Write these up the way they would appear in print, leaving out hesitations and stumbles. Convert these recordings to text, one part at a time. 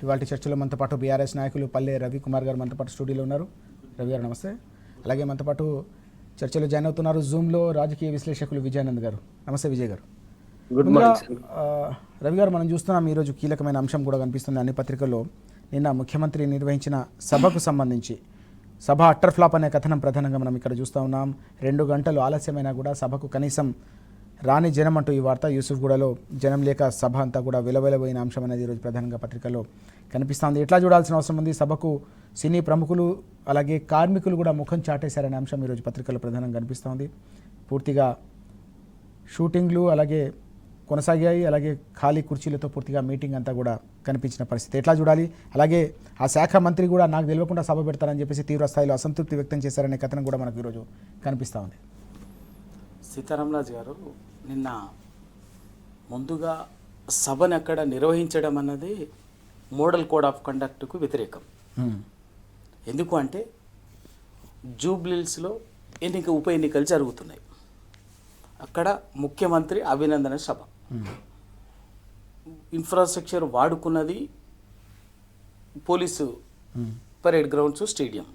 ఇవాళ చర్చలో మనతో పాటు బీఆర్ఎస్ నాయకులు పల్లె రవికుమార్ గారు మనతో పాటు స్టూడియోలో ఉన్నారు. రవి గారు నమస్తే. అలాగే మనతో పాటు చర్చలో జాయిన్ అవుతున్నారు జూమ్లో రాజకీయ విశ్లేషకులు విజయానంద్ గారు. నమస్తే విజయ్ గారు. రవి గారు, మనం చూస్తున్నాం ఈరోజు కీలకమైన అంశం కూడా కనిపిస్తుంది అన్ని పత్రికల్లో. నిన్న ముఖ్యమంత్రి నిర్వహించిన సభకు సంబంధించి సభ అట్టర్ ఫ్లాప్ అనే కథనం ప్రధానంగా మనం ఇక్కడ చూస్తూ ఉన్నాం. 2 గంటలు ఆలస్యమైనా కూడా సభకు కనీసం రాని జనం అంటూ ఈ వార్త. యూసుఫ్గూడలో జనం లేక సభ అంతా కూడా విలవిలబోయిన అంశం అనేది ఈరోజు ప్రధానంగా పత్రికల్లో కనిపిస్తోంది. ఎట్లా చూడాల్సిన అవసరం ఉంది? సభకు సినీ ప్రముఖులు అలాగే కార్మికులు కూడా ముఖం చాటేశారనే అంశం ఈరోజు పత్రికల్లో ప్రధానంగా కనిపిస్తోంది. పూర్తిగా షూటింగ్లు అలాగే కొనసాగాయి, అలాగే ఖాళీ కుర్చీలతో పూర్తిగా మీటింగ్ అంతా కూడా కనిపించిన పరిస్థితి. ఎట్లా చూడాలి? అలాగే ఆ శాఖ మంత్రి కూడా నాకు తెలియకుండా సభ పెడతారని చెప్పేసి తీవ్ర స్థాయిలో అసంతృప్తి వ్యక్తం చేశారనే కథనం కూడా మనకు ఈరోజు కనిపిస్తూ ఉంది. సీతారామరాజు గారు, నిన్న ముందుగా సభను అక్కడ నిర్వహించడం అన్నది మోడల్ కోడ్ ఆఫ్ కండక్ట్కు వ్యతిరేకం. ఎందుకు అంటే జూబ్లీహిల్స్లో ఉప ఎన్నికలు జరుగుతున్నాయి. అక్కడ ముఖ్యమంత్రి అభినందన సభ. ఇన్ఫ్రాస్ట్రక్చర్ వాడుకున్నది పోలీసు పరేడ్ గ్రౌండ్స్, స్టేడియం.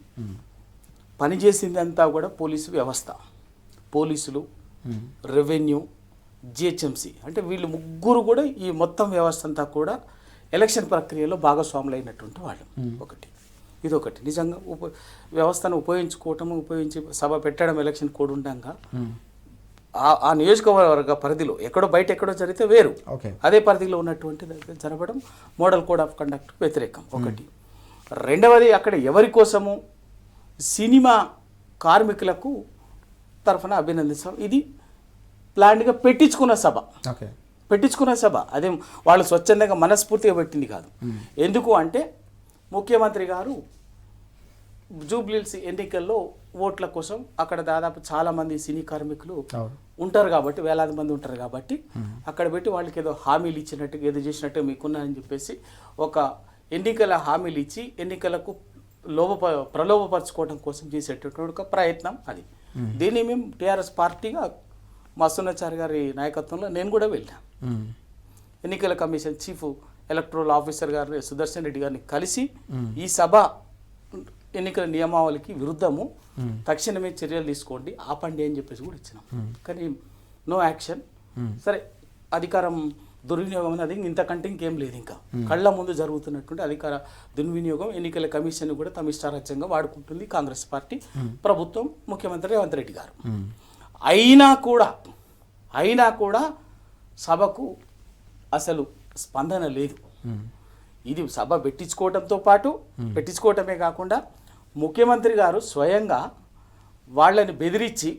పనిచేసిందంతా కూడా పోలీసు వ్యవస్థ, పోలీసులు, రెవెన్యూ, జిహెచ్ఎంసీ. అంటే వీళ్ళు ముగ్గురు కూడా ఈ మొత్తం వ్యవస్థ అంతా కూడా ఎలక్షన్ ప్రక్రియలో భాగస్వాములు అయినటువంటి వాళ్ళు. ఇదొకటి నిజంగా వ్యవస్థను ఉపయోగించి సభ పెట్టడం ఎలక్షన్ కోడ్ ఉండగా ఆ నియోజకవర్గ పరిధిలో ఎక్కడో బయట ఎక్కడో జరిగితే వేరు, అదే పరిధిలో ఉన్నటువంటి జరగడం మోడల్ కోడ్ ఆఫ్ కండక్ట్ వ్యతిరేకం. ఒకటి. రెండవది, అక్కడ ఎవరి కోసము సినిమా కార్మికులకు తరఫున అభినందిస్తాం. ఇది ప్లాన్గా పెట్టించుకున్న సభ. అదే వాళ్ళు స్వచ్ఛందంగా మనస్ఫూర్తిగా పెట్టింది కాదు. ఎందుకు అంటే ముఖ్యమంత్రి గారు జూబ్లీహిల్స్ ఎన్నికల్లో ఓట్ల కోసం అక్కడ దాదాపు చాలామంది సినీ కార్మికులు ఉంటారు కాబట్టి, వేలాది మంది ఉంటారు కాబట్టి అక్కడ పెట్టి వాళ్ళకి ఏదో హామీలు ఇచ్చినట్టు, ఏదో చేసినట్టు మీకున్నారని చెప్పేసి ఒక ఎన్నికల హామీలు ఇచ్చి ఎన్నికలకు ప్రలోభపరచుకోవడం కోసం చేసేటటువంటి ఒక ప్రయత్నం అది. దీన్ని మేము టీఆర్ఎస్ పార్టీగా మస్తునాచారి గారి నాయకత్వంలో నేను కూడా వెళ్ళాను. ఎన్నికల కమిషన్ చీఫ్ ఎలక్టరల్ ఆఫీసర్ గారిని సుదర్శన్ రెడ్డి గారిని కలిసి ఈ సభ ఎన్నికల నియమావళికి విరుద్ధము, తక్షణమే చర్యలు తీసుకోండి, ఆపండి అని చెప్పేసి కూడా ఇచ్చినాం. కానీ నో యాక్షన్. సరే, అధికారం దుర్వినియోగం అనేది ఇంతకంటే ఇంకేం లేదు. ఇంకా కళ్ళ ముందు జరుగుతున్నటువంటి అధికార దుర్వినియోగం ఎన్నికల కమిషన్ కూడా తమ ఇష్టారాజ్యంగా వాడుకుంటుంది కాంగ్రెస్ పార్టీ ప్రభుత్వం, ముఖ్యమంత్రి రేవంత్ రెడ్డి గారు. అయినా కూడా సభకు అసలు స్పందన లేదు. ఇది సభ పెట్టించుకోవటమే కాకుండా ముఖ్యమంత్రి గారు స్వయంగా వాళ్ళని బెదిరించి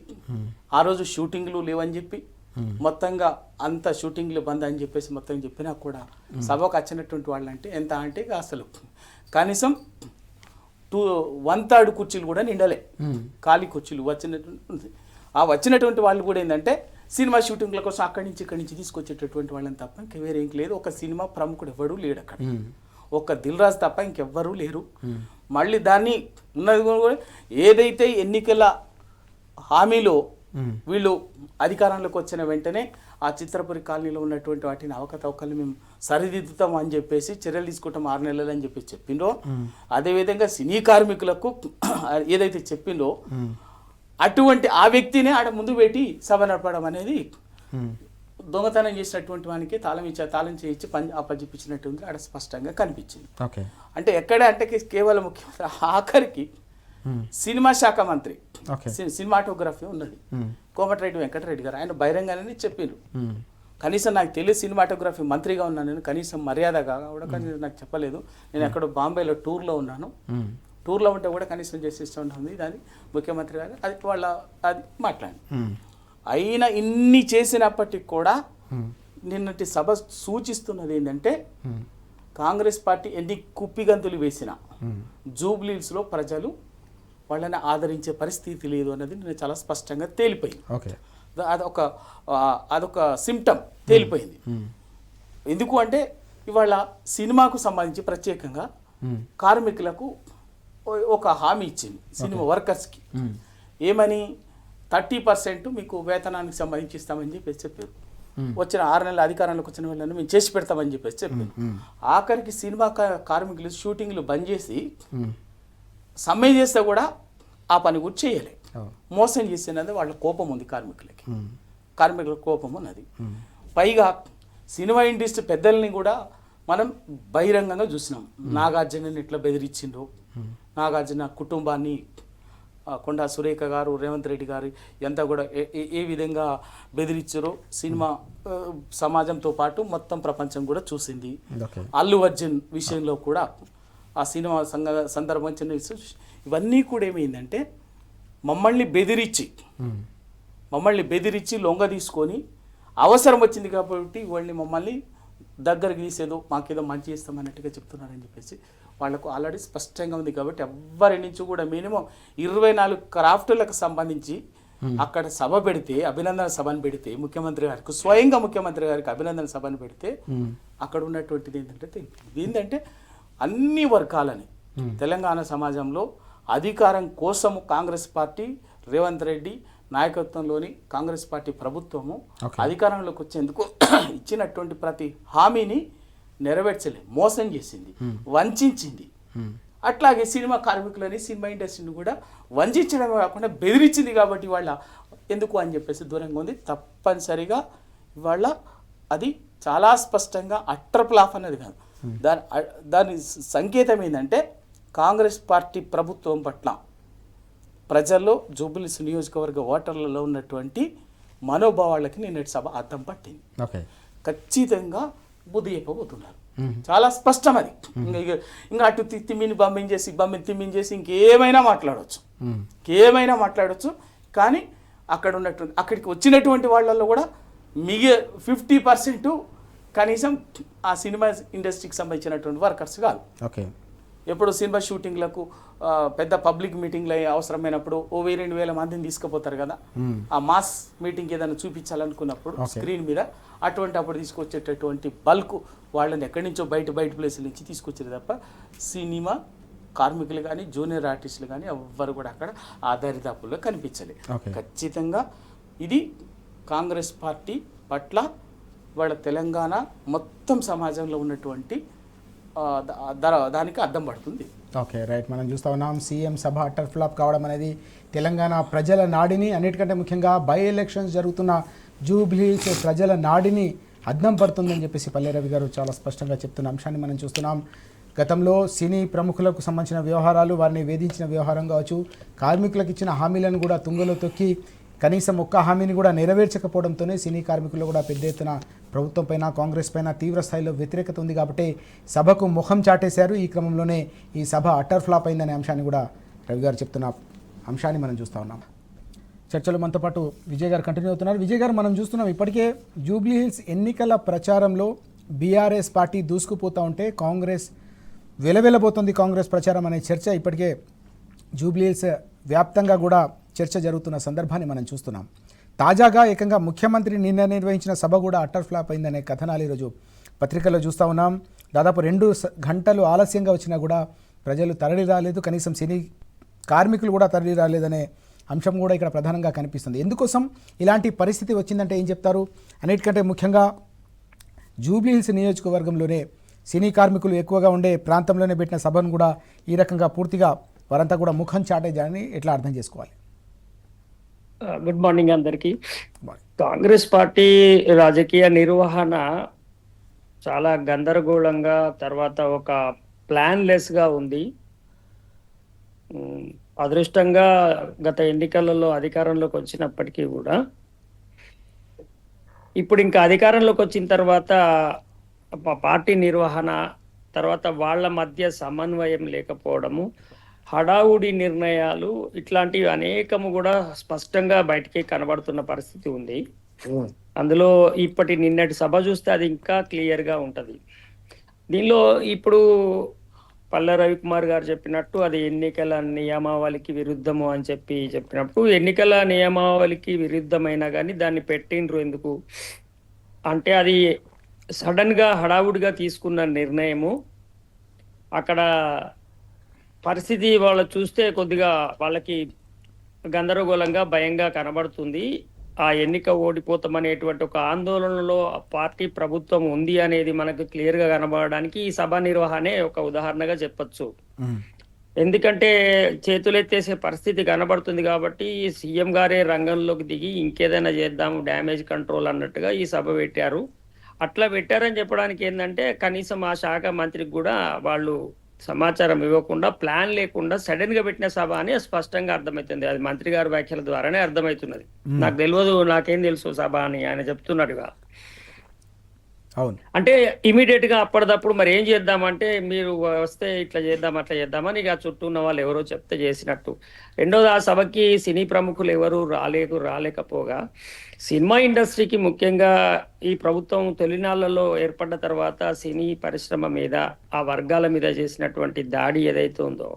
ఆ రోజు షూటింగ్లు లేవని చెప్పి మొత్తంగా అంత షూటింగ్లు బంద్ అని చెప్పేసి మొత్తం చెప్పినా కూడా సభకు వచ్చినటువంటి వాళ్ళంటే ఎంత అంటే అసలు కనీసం 1/3 కుర్చీలు కూడా నిండలే, ఖాళీ కుర్చీలు వచ్చినటువంటి వాళ్ళు కూడా ఏంటంటే సినిమా షూటింగ్ల కోసం అక్కడి నుంచి తీసుకొచ్చేటటువంటి వాళ్ళని తప్ప ఇంక వేరే ఇంక లేదు. ఒక సినిమా ప్రముఖుడు ఎవడూ లేడు అక్కడ, ఒక్క దిల్ రాజు తప్ప ఇంకెవ్వరూ లేరు. మళ్ళీ దాన్ని ఉన్నది కూడా ఏదైతే ఎన్నికల హామీలో వీళ్ళు అధికారంలోకి వచ్చిన వెంటనే ఆ చిత్రపురి కాలనీలో ఉన్నటువంటి వాటిని అవకతవకలు మేము సరిదిద్దుతాం అని చెప్పేసి చర్యలు తీసుకుంటాం 6 నెలలు అని చెప్పేసి చెప్పిండో, అదేవిధంగా సినీ కార్మికులకు ఏదైతే చెప్పిందో అటువంటి ఆ వ్యక్తినే ఆడ ముందు పెట్టి సభ నడపడం అనేది దొంగతనం చేసినటువంటి వానికి తాళం చేయించి అప్పచెప్పించినట్టు ఆడ స్పష్టంగా కనిపించింది. అంటే ఎక్కడ అంటే కేవలం ముఖ్యమంత్రి ఆఖరికి సినిమా శాఖ మంత్రి, సినిమాటోగ్రఫీ ఉన్నది కోమటిరెడ్డి వెంకటరెడ్డి గారు, ఆయన బహిరంగానే చెప్పారు. కనీసం నాకు తెలియదు సినిమాటోగ్రఫీ మంత్రిగా ఉన్నాను నేను, కనీసం మర్యాదగా కూడా కనీసం నాకు చెప్పలేదు. నేను ఎక్కడో బాంబేలో టూర్లో ఉన్నాను, టూర్లో ఉంటే కూడా కనీసం చేసేస్తూ ఉంటుంది దాన్ని ముఖ్యమంత్రి గారు అది మాట్లాడి. అయినా ఇన్ని చేసినప్పటికి కూడా నిన్నటి సభ సూచిస్తున్నది ఏంటంటే కాంగ్రెస్ పార్టీ ఎన్ని కుప్పిగంతులు వేసినా జూబ్లీహిల్స్లో ప్రజలు వాళ్ళని ఆదరించే పరిస్థితి లేదు అన్నది నేను చాలా స్పష్టంగా తేలిపోయింది. అదొక సిమ్టమ్ తేలిపోయింది. ఎందుకు అంటే ఇవాళ సినిమాకు సంబంధించి ప్రత్యేకంగా కార్మికులకు ఒక హామీ ఇచ్చింది సినిమా వర్కర్స్కి. ఏమని 30% మీకు వేతనానికి సంబంధించి ఇస్తామని చెప్పి చెప్పారు. వచ్చిన 6 నెలల అధికారంలోకి వచ్చిన వాళ్ళని మేము చేసి పెడతామని చెప్పేసి చెప్పింది. ఆఖరికి సినిమా కార్మికులు షూటింగ్లు బంద్ చేసి సమ్మె చేస్తే కూడా ఆ పని కూడా చేయలే. మోసం చేసినది వాళ్ళ కోపం ఉంది, కార్మికుల కోపం ఉన్నది. పైగా సినిమా ఇండస్ట్రీ పెద్దల్ని కూడా మనం బహిరంగంగా చూసినాం. నాగార్జునని ఇట్లా బెదిరించిండ్రు, నాగార్జున కుటుంబాన్ని కొండా సురేఖ గారు, రేవంత్ రెడ్డి గారు ఎంత కూడా ఏ విధంగా బెదిరించారో సినిమా సమాజంతో పాటు మొత్తం ప్రపంచం కూడా చూసింది. అల్లు అర్జున్ విషయంలో కూడా ఆ సినిమా సందర్భం చిన్న ఇవన్నీ కూడా ఏమైందంటే మమ్మల్ని బెదిరించి లొంగ తీసుకొని అవసరం వచ్చింది కాబట్టి వాళ్ళని మమ్మల్ని దగ్గరికి తీసేదో మాకేదో మంచి చేస్తామన్నట్టుగా చెప్తున్నారని చెప్పేసి వాళ్ళకు ఆల్రెడీ స్పష్టంగా ఉంది. కాబట్టి ఎవ్వరి నుంచి కూడా మినిమం 24 క్రాఫ్టులకు సంబంధించి అక్కడ సభ పెడితే, అభినందన సభను పెడితే, స్వయంగా ముఖ్యమంత్రి గారికి అభినందన సభను పెడితే అక్కడ ఉన్నటువంటిది ఏంటంటే అన్ని వర్గాలని తెలంగాణ సమాజంలో అధికారం కోసము కాంగ్రెస్ పార్టీ, రేవంత్ రెడ్డి నాయకత్వంలోని కాంగ్రెస్ పార్టీ ప్రభుత్వము అధికారంలోకి వచ్చేందుకు ఇచ్చినటువంటి ప్రతి హామీని నెరవేర్చలే, మోసం చేసింది, వంచింది. అట్లాగే సినిమా కార్మికులని, సినిమా ఇండస్ట్రీని కూడా వంచడమే కాకుండా బెదిరించింది. కాబట్టి వాళ్ళ ఎందుకు అని చెప్పేసి దూరంగా ఉంది. తప్పనిసరిగా ఇవాళ అది చాలా స్పష్టంగా అట్టర్ ఫ్లాప్ అన్నది కాదు, దాని సంకేతం ఏంటంటే కాంగ్రెస్ పార్టీ ప్రభుత్వం పట్ల ప్రజల్లో జూబ్లీహిల్స్ నియోజకవర్గ ఓటర్లలో ఉన్నటువంటి మనోభావాలకి నిన్నటి సభ అర్థం పట్టింది. ఖచ్చితంగా బుద్ధి చెప్పబోతున్నారు, చాలా స్పష్టం అది. ఇంకా అటు తిమ్మిని తిమ్మించేసి ఇంకేమైనా మాట్లాడవచ్చు. కానీ అక్కడికి వచ్చినటువంటి వాళ్ళల్లో కూడా 50% కనీసం ఆ సినిమా ఇండస్ట్రీకి సంబంధించినటువంటి వర్కర్స్ కాదు. ఎప్పుడు సినిమా షూటింగ్లకు పెద్ద పబ్లిక్ మీటింగ్లు అవసరమైనప్పుడు 1000-2000 మందిని తీసుకుపోతారు కదా, ఆ మాస్ మీటింగ్ ఏదైనా చూపించాలనుకున్నప్పుడు స్క్రీన్ మీద అప్పుడు తీసుకొచ్చేటటువంటి బల్క్ వాళ్ళని ఎక్కడి నుంచో బయట ప్లేసుల నుంచి తీసుకొచ్చారు తప్ప సినిమా కార్మికులు కానీ, జూనియర్ ఆర్టిస్టులు కానీ ఎవ్వరు కూడా అక్కడ ఆ దరిదాపుల్లో కనిపించలేదు. ఖచ్చితంగా ఇది కాంగ్రెస్ పార్టీ పట్ల వాళ్ళ తెలంగాణ మొత్తం సమాజంలో ఉన్నటువంటి దానికి అర్థం పడుతుంది. Okay, right. మనం చూస్తూ ఉన్నాం సీఎం సభ అటర్ ఫ్లాప్ కావడం అనేది తెలంగాణ ప్రజల నాడిని, అన్నిటికంటే ముఖ్యంగా బై ఎలక్షన్స్ జరుగుతున్న జూబ్లీహిల్స్ ప్రజల నాడిని అద్దం పడుతుందని చెప్పేసి పల్లె రవి గారు చాలా స్పష్టంగా చెప్తున్న అంశాన్ని మనం చూస్తున్నాం. గతంలో సినీ ప్రముఖులకు సంబంధించిన వ్యవహారాలు, వారిని వేధించిన వ్యవహారం కావచ్చు, కార్మికులకు ఇచ్చిన హామీలను కూడా తుంగలో తొక్కి కనీసం ఒక్క హామీని కూడా నెరవేర్చకపోవడంతోనే సినీ కార్మికులు కూడా పెద్ద ఎత్తున ప్రభుత్వం పైన, కాంగ్రెస్ పైన తీవ్ర స్థాయిలో వ్యతిరేకత ఉంది. కాబట్టి సభకు ముఖం చాటేశారు. ఈ క్రమంలోనే ఈ సభ అటర్ ఫ్లాప్ అయిందనే అంశాన్ని కూడా రవి గారు చెప్తున్న అంశాన్ని మనం చూస్తూ ఉన్నాం. చర్చలు మనతో పాటు విజయ్ గారు కంటిన్యూ అవుతున్నారు. విజయ్ గారు, మనం చూస్తున్నాం ఇప్పటికే జూబ్లీహిల్స్ ఎన్నికల ప్రచారంలో బీఆర్ఎస్ పార్టీ దూసుకుపోతూ ఉంటే కాంగ్రెస్ వెలవెలబోతుంది, కాంగ్రెస్ ప్రచారం అనే చర్చ ఇప్పటికే జూబ్లీహిల్స్ వ్యాప్తంగా కూడా చర్చ జరుగుతున్న సందర్భాన్ని మనం చూస్తున్నాం. తాజాగా ఏకంగా ముఖ్యమంత్రి నిన్న నిర్వహించిన సభ కూడా అటర్ ఫ్లాప్ అయిందనే కథనాలు ఈరోజు పత్రికల్లో చూస్తూ ఉన్నాం. దాదాపు 2 గంటలు ఆలస్యంగా వచ్చినా కూడా ప్రజలు తరలి రాలేదు, కనీసం సినీ కార్మికులు కూడా తరలి రాలేదనే అంశం కూడా ఇక్కడ ప్రధానంగా కనిపిస్తుంది. ఎందుకోసం ఇలాంటి పరిస్థితి వచ్చిందంటే ఏం చెప్తారు? అన్నిటికంటే ముఖ్యంగా జూబ్లీహిల్స్ నియోజకవర్గంలోనే సినీ కార్మికులు ఎక్కువగా ఉండే ప్రాంతంలోనే పెట్టిన సభను కూడా ఈ రకంగా పూర్తిగా వారంతా కూడా ముఖం చాటేజాని ఎట్లా అర్థం చేసుకోవాలి? గుడ్ మార్నింగ్ అందరికీ. కాంగ్రెస్ పార్టీ రాజకీయ నిర్వహణ చాలా గందరగోళంగా, తర్వాత ఒక ప్లాన్లెస్ గా ఉంది. అదృష్టంగా గత ఎన్నికలలో అధికారంలోకి వచ్చినప్పటికీ కూడా ఇప్పుడు ఇంకా అధికారంలోకి వచ్చిన తర్వాత పార్టీ నిర్వహణ, తర్వాత వాళ్ళ మధ్య సమన్వయం లేకపోవడము, హడావుడి నిర్ణయాలు, ఇట్లాంటివి అనేకము కూడా స్పష్టంగా బయటికి కనబడుతున్న పరిస్థితి ఉంది. అందులో నిన్నటి సభ చూస్తే అది ఇంకా క్లియర్ గా ఉంటది. దీనిలో ఇప్పుడు పల్లె రవికుమార్ గారు చెప్పినట్టు అది ఎన్నికల నియమావళికి విరుద్ధము అని చెప్పినప్పుడు ఎన్నికల నియమావళికి విరుద్ధమైనా కానీ దాన్ని పెట్టిండ్రు ఎందుకు అంటే అది సడన్ గా హడావుడిగా తీసుకున్న నిర్ణయము. అక్కడ పరిస్థితి వాళ్ళు చూస్తే కొద్దిగా వాళ్ళకి గందరగోళంగా, భయంగా కనబడుతుంది. ఆ ఎన్నిక ఓడిపోతామనేటువంటి ఒక ఆందోళనలో ఆ పార్టీ ప్రభుత్వం ఉంది అనేది మనకు క్లియర్ గా కనబడడానికి ఈ సభ నిర్వహణే ఒక ఉదాహరణగా చెప్పొచ్చు. ఎందుకంటే చేతులెత్తేసే పరిస్థితి కనబడుతుంది కాబట్టి సీఎం గారే రంగంలోకి దిగి ఇంకేదైనా చేద్దాం డ్యామేజ్ కంట్రోల్ అన్నట్టుగా ఈ సభ పెట్టారు. అట్లా పెట్టారని చెప్పడానికి ఏంటంటే కనీసం ఆ శాఖ మంత్రికి కూడా వాళ్ళు సమాచారం ఇవ్వకుండా ప్లాన్ లేకుండా సడన్ గా పెట్టిన సభ అని స్పష్టంగా అర్థమవుతుంది. అది మంత్రి గారి వ్యాఖ్యల ద్వారానే అర్థమవుతున్నది. నాకు తెలియదు, నాకేం తెలుసు సభ అని ఆయన చెప్తున్నాడుగా. అవును. అంటే ఇమీడియట్ గా అప్పటిదప్పుడు మరి ఏం చేద్దామంటే మీరు వస్తే ఇట్లా చేద్దాం అట్లా చేద్దామని ఇక చుట్టూ ఉన్న వాళ్ళు ఎవరో చెప్తే చేసినట్టు. రెండోది, ఆ సభకి సినీ ప్రముఖులు ఎవరు రాలేకపోగా సినిమా ఇండస్ట్రీకి ముఖ్యంగా ఈ ప్రభుత్వం తొలినాళ్లలో ఏర్పడ్డ తర్వాత సినీ పరిశ్రమ మీద ఆ వర్గాల మీద చేసినటువంటి దాడి ఏదైతే ఉందో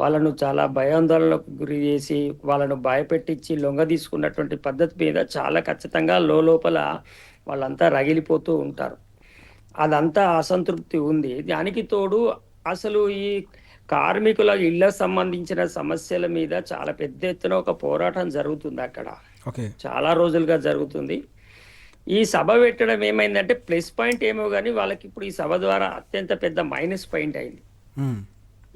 వాళ్ళను చాలా భయాందోళనకు గురి చేసి వాళ్ళను భయపెట్టించి లొంగ తీసుకున్నటువంటి పద్ధతి మీద చాలా ఖచ్చితంగా లోపల వాళ్ళంతా రగిలిపోతూ ఉంటారు. అదంతా అసంతృప్తి ఉంది. దానికి తోడు అసలు ఈ కార్మికుల ఇళ్లకు సంబంధించిన సమస్యల మీద చాలా పెద్ద ఎత్తున ఒక పోరాటం జరుగుతుంది అక్కడ. చాలా రోజులుగా జరుగుతుంది. ఈ సభ పెట్టడం ఏమైందంటే ప్లస్ పాయింట్ ఏమో కానీ వాళ్ళకి ఇప్పుడు ఈ సభ ద్వారా అత్యంత పెద్ద మైనస్ పాయింట్ అయింది.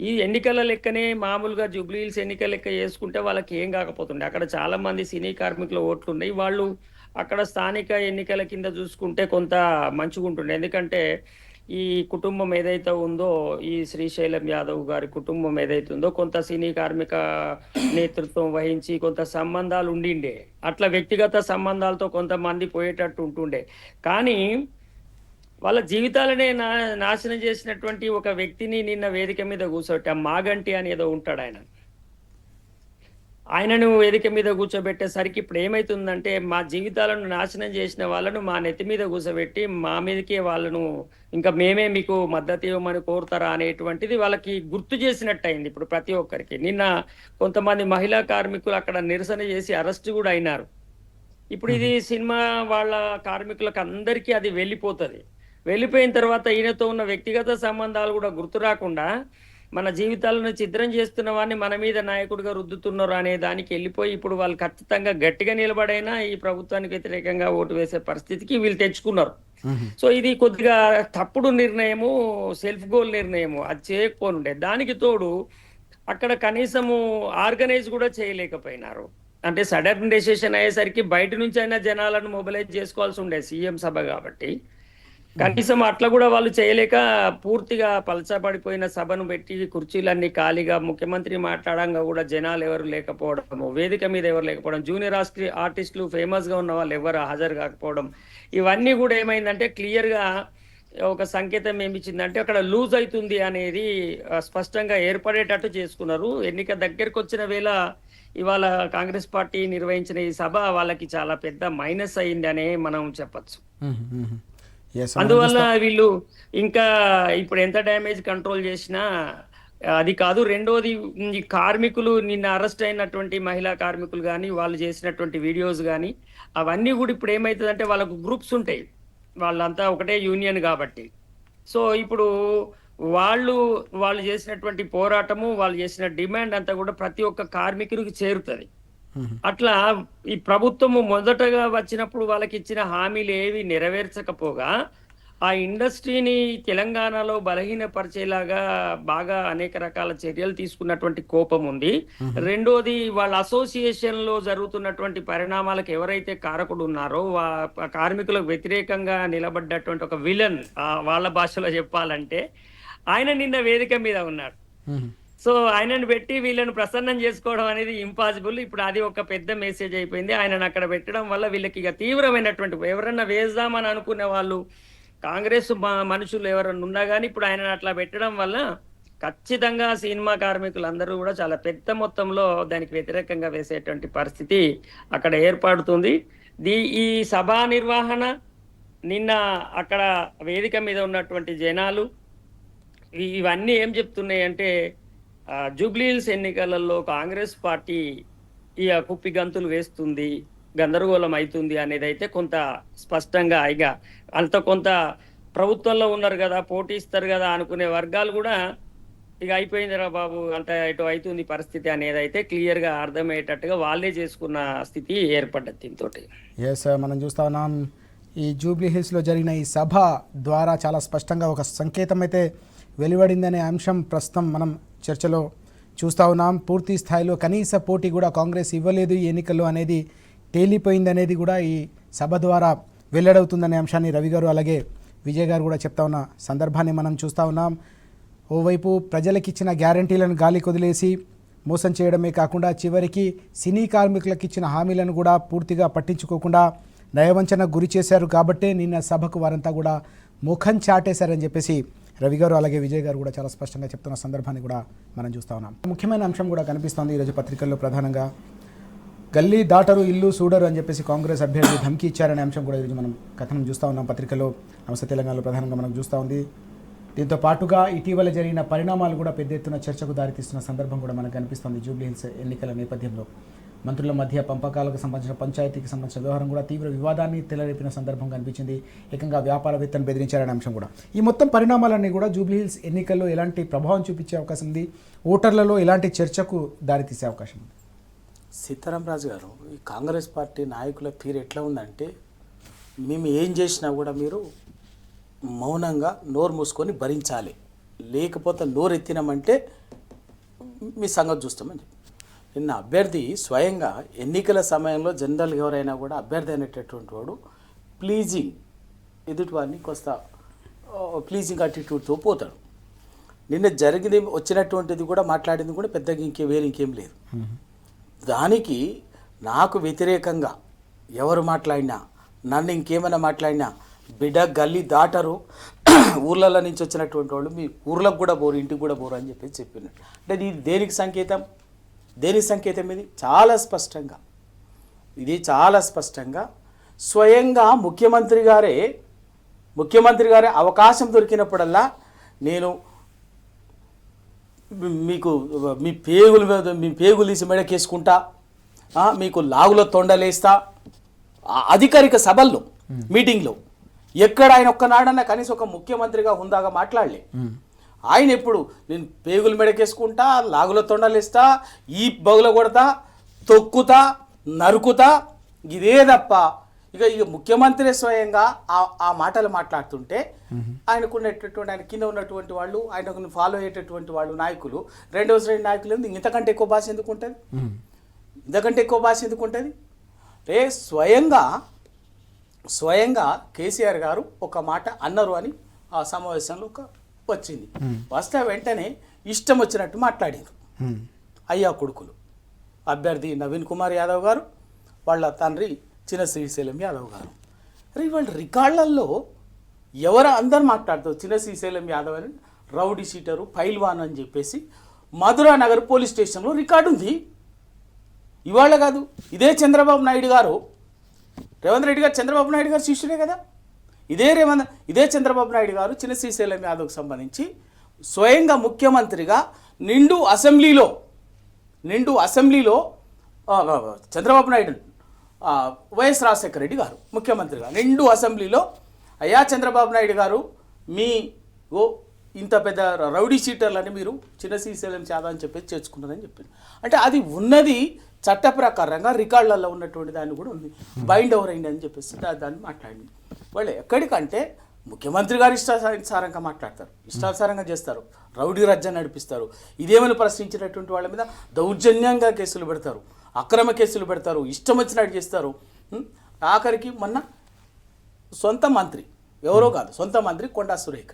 ఈ ఎన్నికల లెక్కనే మామూలుగా జూబ్లీహిల్స్ ఎన్నికల లెక్క చేసుకుంటే వాళ్ళకి ఏం కాకపోతుండే. అక్కడ చాలా మంది సినీ కార్మికుల ఓట్లు ఉన్నాయి. వాళ్ళు అక్కడ స్థానిక ఎన్నికల కింద చూసుకుంటే కొంత మంచిగా ఉంటుండే. ఎందుకంటే ఈ కుటుంబం ఏదైతే ఉందో, ఈ శ్రీశైలం యాదవ్ గారి కుటుంబం ఏదైతే ఉందో కొంత సినీ కార్మిక నేతృత్వం వహించి కొంత సంబంధాలు ఉండిండే. అట్లా వ్యక్తిగత సంబంధాలతో కొంతమంది పోయేటట్టు ఉంటుండే. కానీ వాళ్ళ జీవితాలనే నాశనం చేసినటువంటి ఒక వ్యక్తిని నిన్న వేదిక మీద కూర్చోబెట్టి, మాగంటి అని ఏదో ఉంటాడు ఆయనను వేదిక మీద కూర్చోబెట్టేసరికి ఇప్పుడు ఏమైతుందంటే మా జీవితాలను నాశనం చేసిన వాళ్ళను మా నెత్తి మీద కూర్చోబెట్టి మా మీదకే వాళ్ళను ఇంకా మేమే మీకు మద్దతు ఇవ్వమని కోరుతారా అనేటువంటిది వాళ్ళకి గుర్తు చేసినట్టు అయింది ఇప్పుడు ప్రతి ఒక్కరికి. నిన్న కొంతమంది మహిళా కార్మికులు అక్కడ నిరసన చేసి అరెస్ట్ కూడా అయినారు. ఇప్పుడు ఇది సినిమా వాళ్ళ కార్మికులకు అందరికీ అది వెళ్ళిపోయిన తర్వాత ఈయనతో ఉన్న వ్యక్తిగత సంబంధాలు కూడా గుర్తు రాకుండా మన జీవితాలను ఛిద్రం చేస్తున్న వాడిని మన మీద నాయకుడిగా రుద్దుతున్నారు అనే దానికి వెళ్ళిపోయి ఇప్పుడు వాళ్ళు ఖచ్చితంగా గట్టిగా నిలబడైనా ఈ ప్రభుత్వానికి వ్యతిరేకంగా ఓటు వేసే పరిస్థితికి వీళ్ళు తెచ్చుకున్నారు. సో ఇది కొద్దిగా తప్పుడు నిర్ణయము, సెల్ఫ్ గోల్ నిర్ణయము. అది చేయకపోనుండే. దానికి తోడు అక్కడ కనీసము ఆర్గనైజ్ కూడా చేయలేకపోయినారు. అంటే సడన్ డెసిషన్ అయ్యేసరికి బయట నుంచి అయినా జనాలను మొబిలైజ్ చేసుకోవాల్సి ఉండే సీఎం సభ కాబట్టి. కనీసం అట్లా కూడా వాళ్ళు చేయలేక పూర్తిగా పలచబడిపోయిన సభను పెట్టి కుర్చీలన్నీ ఖాళీగా, ముఖ్యమంత్రి మాట్లాడంగా కూడా జనాలు ఎవరు లేకపోవడం, వేదిక మీద ఎవరు లేకపోవడం, జూనియర్ ఆర్టిస్టులు ఫేమస్ గా ఉన్న వాళ్ళు ఎవరు హాజరు కాకపోవడం, ఇవన్నీ కూడా ఏమైందంటే క్లియర్ గా ఒక సంకేతం ఏమిచ్చిందంటే అక్కడ లూజ్ అవుతుంది అనేది స్పష్టంగా ఏర్పడేటట్టు చేసుకున్నారు. ఎన్నిక దగ్గరకు వచ్చిన వేళ ఇవాళ కాంగ్రెస్ పార్టీ నిర్వహించిన ఈ సభ వాళ్ళకి చాలా పెద్ద మైనస్ అయింది అనే మనం చెప్పచ్చు. అందువల్ల వీళ్ళు ఇంకా ఇప్పుడు ఎంత డ్యామేజ్ కంట్రోల్ చేసినా అది కాదు. రెండోది, ఈ కార్మికులు నిన్న అరెస్ట్ అయినటువంటి మహిళా కార్మికులు కానీ వాళ్ళు చేసినటువంటి వీడియోస్ కానీ అవన్నీ కూడా ఇప్పుడు ఏమవుతుందంటే వాళ్ళకు గ్రూప్స్ ఉంటాయి, వాళ్ళంతా ఒకటే యూనియన్ కాబట్టి. సో ఇప్పుడు వాళ్ళు చేసినటువంటి పోరాటము, వాళ్ళు చేసిన డిమాండ్ అంతా కూడా ప్రతి ఒక్క కార్మికుడికి చేరుతుంది. అట్లా ఈ ప్రభుత్వము మొదటగా వచ్చినప్పుడు వాళ్ళకి ఇచ్చిన హామీలు ఏవి నెరవేర్చకపోగా ఆ ఇండస్ట్రీని తెలంగాణలో బలహీనపరిచేలాగా బాగా అనేక రకాల చర్యలు తీసుకున్నటువంటి కోపం ఉంది. రెండోది, వాళ్ళ అసోసియేషన్ లో జరుగుతున్నటువంటి పరిణామాలకు ఎవరైతే కారకుడు ఉన్నారో కార్మికులకు వ్యతిరేకంగా నిలబడ్డటువంటి ఒక విలన్, వాళ్ళ భాషలో చెప్పాలంటే ఆయన నిన్న వేదిక మీద ఉన్నాడు. సో ఆయనను పెట్టి వీళ్ళని ప్రసన్నం చేసుకోవడం అనేది ఇంపాసిబుల్. ఇప్పుడు అది ఒక పెద్ద మెసేజ్ అయిపోయింది. ఆయనను అక్కడ పెట్టడం వల్ల వీళ్ళకి ఇక తీవ్రమైనటువంటి, ఎవరన్నా వేద్దామని అనుకునే వాళ్ళు కాంగ్రెస్ మనుషులు ఎవరన్నా ఉన్నా కానీ ఇప్పుడు ఆయనను అట్లా పెట్టడం వల్ల ఖచ్చితంగా సినిమా కార్మికులందరూ కూడా చాలా పెద్ద మొత్తంలో దానికి వ్యతిరేకంగా వేసేటువంటి పరిస్థితి అక్కడ ఏర్పడుతుంది. ఈ సభా నిర్వహణ, నిన్న అక్కడ వేదిక మీద ఉన్నటువంటి జనాలు, ఇవన్నీ ఏం చెప్తున్నాయి అంటే జూబ్లీహిల్స్ ఎన్నికలలో కాంగ్రెస్ పార్టీ ఈ కుప్పి గంతులు వేస్తుంది, గందరగోళం అవుతుంది అనేది అయితే కొంత స్పష్టంగా ఇక అంత కొంత ప్రభుత్వంలో ఉన్నారు కదా, పోటీ ఇస్తారు కదా అనుకునే వర్గాలు కూడా ఇక అయిపోయిందిరా బాబు అంటే ఇటు అవుతుంది పరిస్థితి అనేది అయితే క్లియర్గా అర్థమయ్యేటట్టుగా వాళ్ళే చేసుకున్న స్థితి ఏర్పడ్డది దీంతో. ఎస్, మనం చూస్తా ఉన్నాం ఈ జూబ్లీ హిల్స్లో జరిగిన ఈ సభ ద్వారా చాలా స్పష్టంగా ఒక సంకేతం అయితే వెలువడిందనే అంశం ప్రస్తుతం మనం చర్చలో చూస్తూ ఉన్నాం. పూర్తి స్థాయిలో కనీస పోటీ కూడా కాంగ్రెస్ ఇవ్వలేదు ఈ ఎన్నికల్లో అనేది తేలిపోయిందనేది కూడా ఈ సభ ద్వారా వెల్లడవుతుందనే అంశాన్ని రవి గారు అలాగే విజయ్ గారు కూడా చెప్తా ఉన్న సందర్భాన్ని మనం చూస్తూ ఉన్నాం. ఓవైపు ప్రజలకు ఇచ్చిన గ్యారంటీలను గాలి కొదిలేసి మోసం చేయడమే కాకుండా చివరికి సినీ కార్మికులకు ఇచ్చిన హామీలను కూడా పూర్తిగా పట్టించుకోకుండా నయవంచనకు గురి చేశారు కాబట్టే నిన్న సభకు వారంతా కూడా ముఖం చాటేశారని చెప్పేసి రవి గారు అలాగే విజయ్ గారు కూడా చాలా స్పష్టంగా చెప్తున్న సందర్భాన్ని కూడా మనం చూస్తూ ఉన్నాం. ముఖ్యమైన అంశం కూడా కనిపిస్తోంది ఈరోజు పత్రికల్లో ప్రధానంగా గల్లీ దాటరు ఇల్లు చూడరు అని చెప్పేసి కాంగ్రెస్ అభ్యర్థి ధమ్కి ఇచ్చారనే అంశం కూడా ఈరోజు మనం కథనం చూస్తూ ఉన్నాం. పత్రికలో నమస్తే తెలంగాణలో ప్రధానంగా మనం చూస్తూ ఉంది. దీంతో పాటుగా ఇటీవల జరిగిన పరిణామాలు కూడా పెద్ద ఎత్తున చర్చకు దారితీస్తున్న సందర్భం కూడా మనకు కనిపిస్తుంది. జూబ్లీ హిల్స్ ఎన్నికల నేపథ్యంలో మంత్రుల మధ్య పంపకాలకు సంబంధించిన పంచాయతీకి సంబంధించిన వ్యవహారం కూడా తీవ్ర వివాదాన్ని తెలరేపిన సందర్భం కనిపించింది. ఏకంగా వ్యాపారవేత్తను బెదిరించారనే అంశం కూడా. ఈ మొత్తం పరిణామాలన్నీ కూడా జూబ్లీ హిల్స్ ఎన్నికల్లో ఎలాంటి ప్రభావం చూపించే అవకాశం ఉంది, ఓటర్లలో ఎలాంటి చర్చకు దారితీసే అవకాశం ఉంది? సీతారాం రాజు గారు, ఈ కాంగ్రెస్ పార్టీ నాయకుల తీరు ఎట్లా ఉందంటే మేము ఏం చేసినా కూడా మీరు మౌనంగా నోరు మూసుకొని భరించాలి, లేకపోతే నోరు ఎత్తినామంటే మీ సంగతి చూస్తామని చెప్పి నిన్న అభ్యర్థి స్వయంగా ఎన్నికల సమయంలో జనరల్గా ఎవరైనా కూడా అభ్యర్థి అనేటటువంటి వాడు ప్లీజింగ్ ఎదుటి వారిని కొంత ప్లీజింగ్ అటిట్యూడ్తో పోతాడు. నిన్న జరిగింది వచ్చినటువంటిది కూడా మాట్లాడింది కూడా పెద్దగా ఇంకేం లేదు. దానికి నాకు వ్యతిరేకంగా ఎవరు మాట్లాడినా నన్ను ఇంకేమైనా మాట్లాడినా బిడ్డ గల్లీ దాటరు, ఊర్లలో నుంచి వచ్చినటువంటి వాళ్ళు మీ ఊర్లకు కూడా పోరు, ఇంటికి కూడా పోరు అని చెప్పేసి చెప్పినట్టు. అంటే ఇది దేనికి సంకేతం? దేనికి సంకేతం? ఇది చాలా స్పష్టంగా స్వయంగా ముఖ్యమంత్రి గారే అవకాశం దొరికినప్పుడల్లా నేను మీకు మీ పేగులు తీసి మెడకేసుకుంటా, మీకు లాగులో తొండలేస్తా, అధికారిక సభల్లో మీటింగ్లో ఎక్కడ ఆయన ఒక్కనాడన్నా కనీసం ఒక ముఖ్యమంత్రిగా హుందాగా మాట్లాడలే. ఆయన ఎప్పుడు నేను పేగులు మెడకేసుకుంటా, లాగులో తొండలేస్తా, ఈ బగుల కొడతా, తొక్కుతా, నరుకుతా, ఇదే తప్ప ఇక ముఖ్యమంత్రి స్వయంగా ఆ మాటలు మాట్లాడుతుంటే ఆయనకున్నటువంటి ఆయన కింద ఉన్నటువంటి వాళ్ళు, ఆయనకు ఫాలో అయ్యేటటువంటి వాళ్ళు నాయకులు, రెండవ శ్రేణి నాయకులు ఇంతకంటే ఎక్కువ భాష ఎందుకు ఉంటుంది? అంటే స్వయంగా కేసీఆర్ గారు ఒక మాట అన్నారు అని ఆ సమావేశంలో వచ్చింది. వస్తే వెంటనే ఇష్టం వచ్చినట్టు మాట్లాడారు అయ్యా కొడుకులు, అభ్యర్థి నవీన్ కుమార్ యాదవ్ గారు, వాళ్ళ తండ్రి చిన్న శ్రీశైలం యాదవ్ గారు. అరే వాళ్ళ రికార్డులలో అందరు మాట్లాడతారు. చిన్న శ్రీశైలం యాదవ్ అని రౌడీ షీటరు, పైల్వాన్ అని చెప్పేసి మధురా నగర్ పోలీస్ స్టేషన్లో రికార్డు ఉంది. ఇవాళ కాదు, ఇదే చంద్రబాబు నాయుడు గారు, రేవంత్ రెడ్డి గారు చంద్రబాబు నాయుడు గారు శిష్యుడే కదా. ఇదే చంద్రబాబు నాయుడు గారు చిన్న శ్రీశైలం యాదవ్కి సంబంధించి స్వయంగా ముఖ్యమంత్రిగా నిండు అసెంబ్లీలో చంద్రబాబు నాయుడు వైఎస్ రాజశేఖర రెడ్డి గారు ముఖ్యమంత్రిగా నిండు అసెంబ్లీలో అయ్యా చంద్రబాబు నాయుడు గారు మీ ఇంత పెద్ద రౌడీ షీటర్లని మీరు చిన్న శ్రీశైలం యాదవ్ అని చెప్పేసి చేర్చుకున్నారని చెప్పింది. అంటే అది ఉన్నది చట్ట ప్రకారంగా రికార్డులలో ఉన్నటువంటి దాన్ని కూడా ఉంది. బైండ్ ఓవర్ అయింది అని చెప్పేసి దాన్ని మాట్లాడింది. వాళ్ళు ఎక్కడికంటే ముఖ్యమంత్రి గారు ఇష్టానుసారంగా మాట్లాడతారు, ఇష్టానుసారంగా చేస్తారు, రౌడీ రాజ్యాన్ని నడిపిస్తారు. ఇదేమని ప్రశ్నించినటువంటి వాళ్ళ మీద దౌర్జన్యంగా కేసులు పెడతారు, అక్రమ కేసులు పెడతారు, ఇష్టం వచ్చినట్టు చేస్తారు. ఆఖరికి మొన్న సొంత మంత్రి కొండా సురేఖ,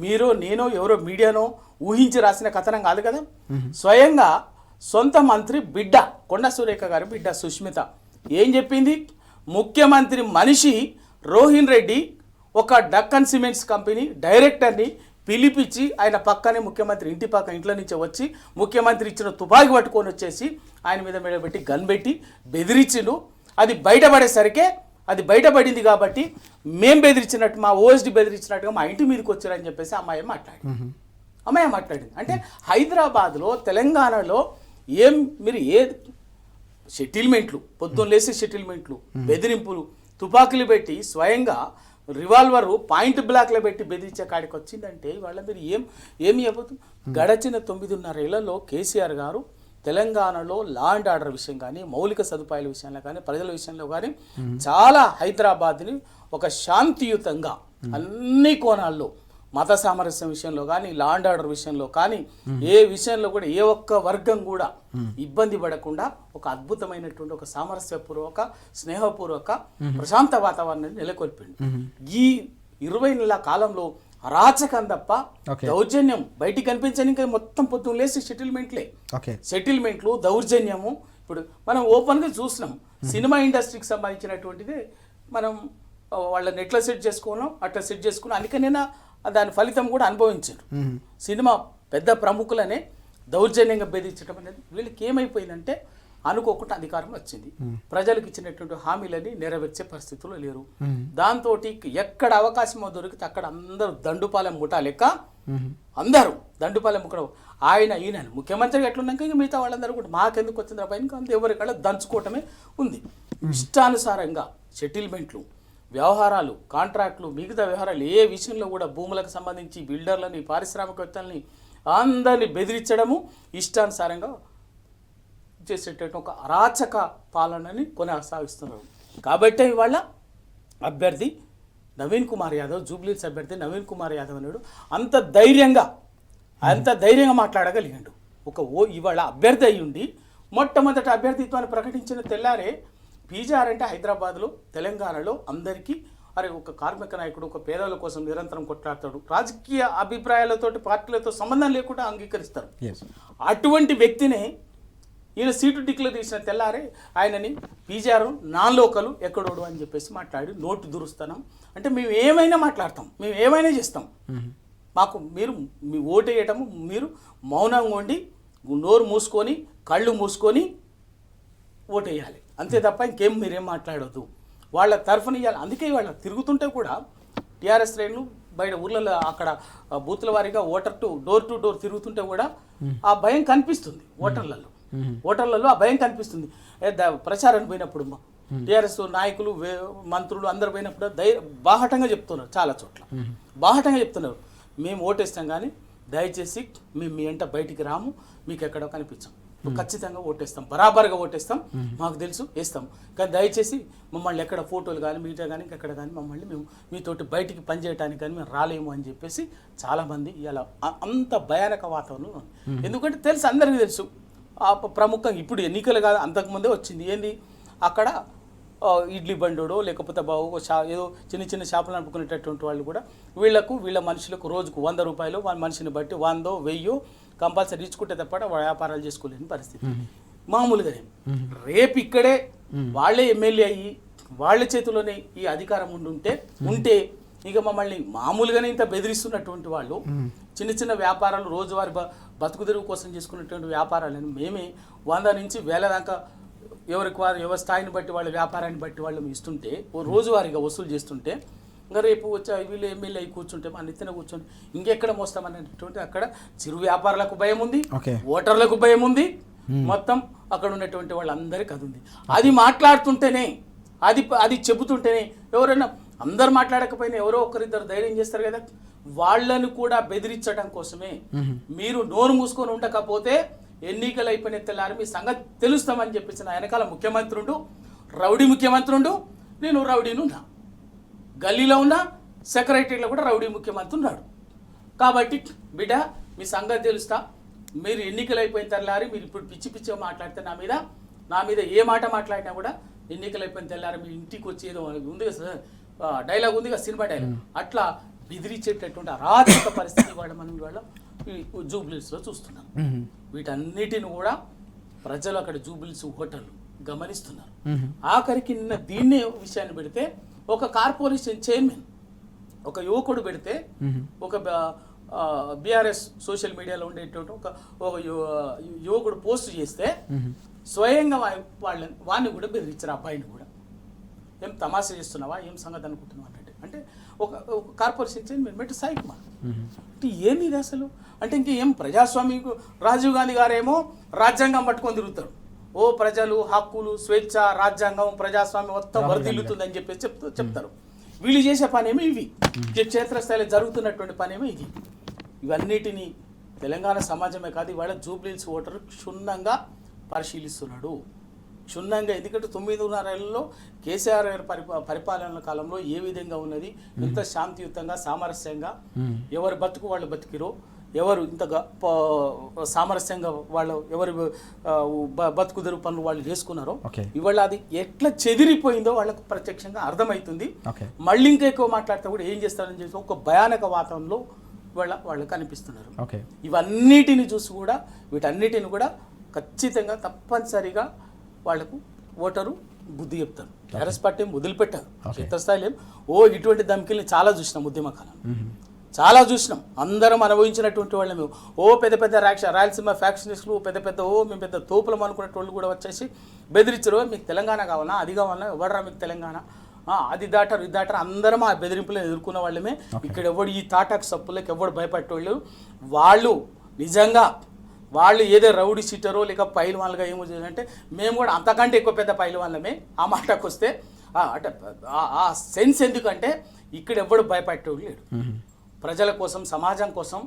మీరు నేను ఎవరో మీడియానో ఊహించి రాసిన కథనం కాదు కదా, స్వయంగా సొంత మంత్రి బిడ్డ కొండా సురేఖ గారి బిడ్డ సుష్మిత ఏం చెప్పింది? ముఖ్యమంత్రి మనిషి రోహిన్ రెడ్డి ఒక డక్కన్ సిమెంట్స్ కంపెనీ డైరెక్టర్ని పిలిపించి ఆయన పక్కనే ముఖ్యమంత్రి ఇంట్లో నుంచి వచ్చి ముఖ్యమంత్రి ఇచ్చిన తుపాకీ పట్టుకొని వచ్చేసి ఆయన మీద పెట్టి గన్ పెట్టి బెదిరించిండు. అది బయటపడింది కాబట్టి మేము బెదిరించినట్టు, మా ఓఎస్డి బెదిరించినట్టుగా మా ఇంటి మీదకి వచ్చారని చెప్పేసి అమ్మాయి మాట్లాడింది. అంటే హైదరాబాద్లో, తెలంగాణలో మీరు సెటిల్మెంట్లు, పొద్దున్న లేసి సెటిల్మెంట్లు, బెదిరింపులు, తుపాకులు పెట్టి స్వయంగా రివాల్వర్ పాయింట్ బ్లాక్లో పెట్టి బెదిరించే కాడికి వచ్చిందంటే వాళ్ళ మీరు ఏమి చెప్పబోతుంది. గడచిన 9.5 ఏళ్లలో కేసీఆర్ గారు తెలంగాణలో లా అండ్ ఆర్డర్ విషయం కానీ, మౌలిక సదుపాయాల విషయంలో కానీ, ప్రజల విషయంలో కానీ చాలా హైదరాబాద్ని ఒక శాంతియుతంగా అన్ని కోణాల్లో, మత సామరస్యం విషయంలో కానీ, లా అండ్ ఆర్డర్ విషయంలో కానీ, ఏ విషయంలో కూడా ఏ ఒక్క వర్గం కూడా ఇబ్బంది పడకుండా ఒక అద్భుతమైనటువంటి ఒక సామరస్యపూర్వక, స్నేహపూర్వక, ప్రశాంత వాతావరణాన్ని నెలకొల్పింది. ఈ 20 నెలల కాలంలో అరాచకం తప్ప దౌర్జన్యం బయటికి కనిపించని ఇంకా మొత్తం పొద్దున్న లేసి సెటిల్మెంట్లు, దౌర్జన్యము. ఇప్పుడు మనం ఓపెన్గా చూసినాం. సినిమా ఇండస్ట్రీకి సంబంధించినటువంటిది మనం వాళ్ళ నెట్లో సెట్ చేసుకున్నాం, అట్లా సెట్ చేసుకున్నాం. అందుకనే దాని ఫలితం కూడా అనుభవించారు. సినిమా పెద్ద ప్రముఖులనే దౌర్జన్యంగా బెదిరించడం అనేది వీళ్ళకి ఏమైపోయిందంటే అనుకోకుండా అధికారం వచ్చింది. ప్రజలకు ఇచ్చినటువంటి హామీలని నెరవేర్చే పరిస్థితుల్లో లేరు. దాంతో ఎక్కడ అవకాశం దొరికితే అక్కడ అందరూ దండుపాలెం ముఠా లెక్క అందరూ దండుపాలెం ముఖ ఈయన ముఖ్యమంత్రి ఎట్లున్నాక ఇంకా మిగతా వాళ్ళందరూ కూడా మాకెందుకు వచ్చింది పైన అంత ఎవరికల్లా దంచుకోవటమే ఉంది. ఇష్టానుసారంగా సెటిల్మెంట్లు, వ్యవహారాలు, కాంట్రాక్టులు, మిగతా వ్యవహారాలు ఏ విషయంలో కూడా భూములకు సంబంధించి బిల్డర్లని, పారిశ్రామికవేత్తలని అందరినీ బెదిరించడము, ఇష్టానుసారంగా చేసేటటువంటి ఒక అరాచక పాలనని కొనసాగిస్తున్నారు. కాబట్టి ఇవాళ అభ్యర్థి నవీన్ కుమార్ యాదవ్, జూబ్లీహిల్స్ అభ్యర్థి నవీన్ కుమార్ యాదవ్ అన్నాడు అంత ధైర్యంగా మాట్లాడగలిగాడు. ఇవాళ అభ్యర్థి అయ్యుండి మొట్టమొదటి అభ్యర్థిత్వాన్ని ప్రకటించిన తెల్లారే పీజీఆర్ అంటే హైదరాబాద్లో, తెలంగాణలో అందరికీ ఒక కార్మిక నాయకుడు, ఒక పేదల కోసం నిరంతరం కొట్లాడతాడు, రాజకీయ అభిప్రాయాలతోటి పార్టీలతో సంబంధం లేకుండా అంగీకరిస్తారు. అటువంటి వ్యక్తినే ఈయన సీటు డిక్లేర్ చేసిన తెల్లారే ఆయనని పీజీఆర్ నాన్ లోకలు ఎక్కడోడు అని చెప్పేసి మాట్లాడి నోటు దురుస్తాం. అంటే మేము ఏమైనా మాట్లాడతాం, మేము ఏమైనా చేస్తాం, మాకు మీరు మీ ఓటు వేయటము మీరు మౌనంగా ఉండి నోరు మూసుకొని కళ్ళు మూసుకొని ఓటు వేయాలి అంతే తప్ప ఇంకేం మీరేం మాట్లాడవద్దు. వాళ్ళ తరఫున ఇవ్వాలి. అందుకే వాళ్ళ తిరుగుతుంటే కూడా టీఆర్ఎస్ శ్రేణులు బయట ఊర్లలో అక్కడ బూత్ల వారీగా డోర్ టు డోర్ తిరుగుతుంటే కూడా ఆ భయం కనిపిస్తుంది. ఓటర్లలో ఆ భయం కనిపిస్తుంది. ప్రచారానికి పోయినప్పుడు టీఆర్ఎస్ నాయకులు, మంత్రులు అందరు పోయినప్పుడు బాహటంగా చెప్తున్నారు. చాలా చోట్ల బాహటంగా చెప్తున్నారు, మేము ఓటేస్తాం కానీ దయచేసి మేము మీ వెంట బయటికి రాము, మీకు ఎక్కడో కనిపించాం, ఖచ్చితంగా ఓటేస్తాం, బరాబర్గా ఓటేస్తాం, మాకు తెలుసు వేస్తాం, కానీ దయచేసి మమ్మల్ని ఎక్కడ ఫోటోలు కానీ మీడియా కానీ ఇంకెక్కడ కానీ మమ్మల్ని మేము మీతోటి బయటికి పనిచేయడానికి కానీ మేము రాలేము అని చెప్పేసి చాలామంది ఇలా అంత భయానక వాతావరణం. ఎందుకంటే తెలుసు, అందరికీ తెలుసు. ప్రముఖంగా ఇప్పుడు ఎన్నికలు కాదు, అంతకుముందే వచ్చింది. ఏంది అక్కడ ఇడ్లీ బండోడో లేకపోతే ఏదో చిన్న చిన్న షాపులు నడుపుకునేటటువంటి వాళ్ళు కూడా వీళ్ళ మనుషులకు రోజుకు 100 రూపాయలు వాళ్ళ మనిషిని బట్టి 100, 1000 కంపల్సరీ ఇచ్చుకుంటే తప్ప వ్యాపారాలు చేసుకోలేని పరిస్థితి మామూలుగానే. రేపు ఇక్కడే వాళ్ళే ఎమ్మెల్యే అయ్యి వాళ్ళ చేతిలోనే ఈ అధికారం ఉంటే ఇక మమ్మల్ని మామూలుగానే ఇంత బెదిరిస్తున్నటువంటి వాళ్ళు చిన్న చిన్న వ్యాపారాలు, రోజువారి బతుకు తెరువు కోసం చేసుకున్నటువంటి వ్యాపారాలను మేమే 100 నుంచి 1000 దాకా ఎవరి స్థాయిని బట్టి వాళ్ళ వ్యాపారాన్ని బట్టి వాళ్ళు ఇస్తుంటే రోజువారీగా వసూలు చేస్తుంటే ఇంకా రేపు వచ్చి వీళ్ళు ఎమ్మెల్యే అయి కూర్చుంటే మన నెత్తిన కూర్చుంటే ఇంకెక్కడ మోస్తామనేటువంటి అక్కడ చిరు వ్యాపారులకు భయం ఉంది, ఓటర్లకు భయం ఉంది, మొత్తం అక్కడ ఉన్నటువంటి వాళ్ళందరికీ అది ఉంది. అది మాట్లాడుతుంటేనే అది చెబుతుంటేనే ఎవరైనా అందరు మాట్లాడకపోయినా ఎవరో ఒకరిద్దరు ధైర్యం చేస్తారు కదా, వాళ్ళను కూడా బెదిరించడం కోసమే మీరు నోరు మూసుకొని ఉండకపోతే ఎన్నికలు అయిపోయిన తెల్లారి మీ సంగతి తెలుస్తామని చెప్పేసి నా వెనకాల రౌడీ ముఖ్యమంత్రి నేను రౌడీని ఉన్నా, గల్లీలో ఉన్న సెక్రటరీలో కూడా రౌడీ ముఖ్యమంత్రి ఉన్నాడు. కాబట్టి బిడ్డ మీ సంగతి తెలుస్తా, మీరు ఎన్నికలు అయిపోయిన తెల్లారి మీరు ఇప్పుడు పిచ్చిగా మాట్లాడితే నా మీద ఏ మాట మాట్లాడినా కూడా ఎన్నికలు అయిపోయిన తెల్లారి మీ ఇంటికి వచ్చి ఏదో ఉంది కదా డైలాగ్ ఉంది కదా, సినిమా డైలాగ్, అట్లా బెదిరించేటటువంటి అరాచక పరిస్థితి మనం ఇవాళ జూబ్లీహిల్స్లో చూస్తున్నాం. వీటన్నిటిని కూడా ప్రజలు అక్కడ జూబ్లీహిల్స్ హోటళ్ళు గమనిస్తున్నారు. ఆఖరికి నిన్న దీన్నే విషయాన్ని పెడితే ఒక కార్పొరేషన్ చైర్మన్ ఒక యువకుడు పెడితే ఒక బీఆర్ఎస్ సోషల్ మీడియాలో ఉండేటువంటి ఒక యువకుడు పోస్ట్ చేస్తే స్వయంగా వాడిని కూడా బెదిరించారు, అబ్బాయిని కూడా. ఏం తమాషా చేస్తున్నావా, ఏం సంగతి అనుకుంటున్నావు అన్నట్టు. అంటే ఒక కార్పొరేషన్ చైర్మన్ మెట్టు సాయి కుమార్ అంటే ఏమి ఇది అసలు అంటే ఇంకేం ప్రజాస్వామ్యం. రాజీవ్ గాంధీ గారేమో రాజ్యాంగం పట్టుకొని తిరుగుతారు, ప్రజలు, హక్కులు, స్వేచ్ఛ, రాజ్యాంగం, ప్రజాస్వామ్యం మొత్తం వరదిల్లుతుందని చెప్పేసి చెప్తారు. వీళ్ళు చేసే పనేమో ఇవి, క్షేత్రస్థాయిలో జరుగుతున్నటువంటి పనేమో ఇది. ఇవన్నిటినీ తెలంగాణ సమాజమే కాదు ఇవాళ జూబ్లీహిల్స్ ఓటరు క్షుణ్ణంగా పరిశీలిస్తున్నాడు. క్షుణ్ణంగా, ఎందుకంటే 9.5 ఏళ్లలో కేసీఆర్ గారి పరిపాలన కాలంలో ఏ విధంగా ఉన్నది, ఎంత శాంతియుతంగా సామరస్యంగా ఎవరు బతుకు వాళ్ళు బతికిరో, ఎవరు ఇంతగా సామరస్యంగా వాళ్ళు ఎవరు బతుకుదరు పనులు వాళ్ళు చేసుకున్నారో, ఇవాళ అది ఎట్లా చెదిరిపోయిందో వాళ్ళకు ప్రత్యక్షంగా అర్థమవుతుంది. మళ్ళీ ఇంకా ఎక్కువ మాట్లాడితే కూడా ఏం చేస్తారని చెప్పి ఒక భయానక వాతావరణంలో వాళ్ళు కనిపిస్తున్నారు. ఇవన్నిటిని చూసి కూడా వీటన్నిటిని కూడా ఖచ్చితంగా తప్పనిసరిగా వాళ్లకు ఓటరు బుద్ధి చెప్తారు. టీఆర్ఎస్ పార్టీ వదిలిపెట్టారు. క్షేత్రస్థాయిలో ఇటువంటి ధమ్కిల్ని చాలా చూసినాం, ఉద్యమ కాలం చాలా చూసినాం. అందరం అనుభవించినటువంటి వాళ్ళని పెద్ద పెద్ద రాయలసీమ ఫ్యాక్షనిస్టులు పెద్ద మేము పెద్ద తోపులం అనుకునే వాళ్ళు కూడా వచ్చేసి బెదిరించరు. మీకు తెలంగాణ కావాలా, అది కావాలా, ఎవడరా మీకు తెలంగాణ, అది దాటారు ఇది దాటారు, అందరం ఆ బెదిరింపులను ఎదుర్కొన్న వాళ్ళమే. ఇక్కడ ఎవడు ఈ తాటాకు సప్పులకి ఎవడు భయపడేవాళ్ళు వాళ్ళు నిజంగా వాళ్ళు ఏదో రౌడీ సీటరో లేక పైల్వాన్లుగా ఏమో చేయాలంటే మేము కూడా అంతకంటే ఎక్కువ పెద్ద పైల్వాన్లమే. ఆ మాటకు వస్తే అంటే ఆ సెన్స్ ఎందుకంటే ఇక్కడ ఎవడు భయపడేవాడు లేడు. ప్రజల కోసం సమాజం కోసం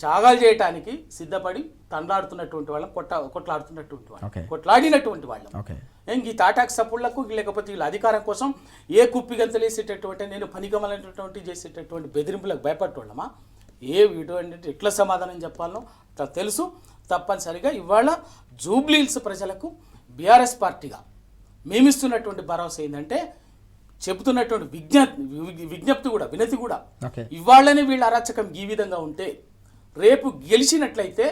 త్యాగాలు చేయటానికి సిద్ధపడి తండ్లాడుతున్నటువంటి వాళ్ళం, కొట్లాడుతున్నటువంటి వాళ్ళం, కొట్లాడినటువంటి వాళ్ళం. ఈ తాటాకు సప్పుళ్లకు లేకపోతే వీళ్ళ అధికారం కోసం ఏ కుప్పిగంతలు వేసేటటువంటి నేను పనికమలైనటువంటి చేసేటటువంటి బెదిరింపులకు భయపడేవాళ్ళమా? ఇటువంటి ఎట్లా సమాధానం చెప్పాలనో తెలుసు. తప్పనిసరిగా ఇవాళ జూబ్లీహిల్స్ ప్రజలకు బీఆర్ఎస్ పార్టీగా మేమిస్తున్నటువంటి భరోసా ఏంటంటే చెబుతున్నటువంటి విజ్ఞప్తి కూడా వినతి కూడా ఇవాళనే వీళ్ళ అరాచకం ఈ విధంగా ఉంటే రేపు గెలిచినట్లయితే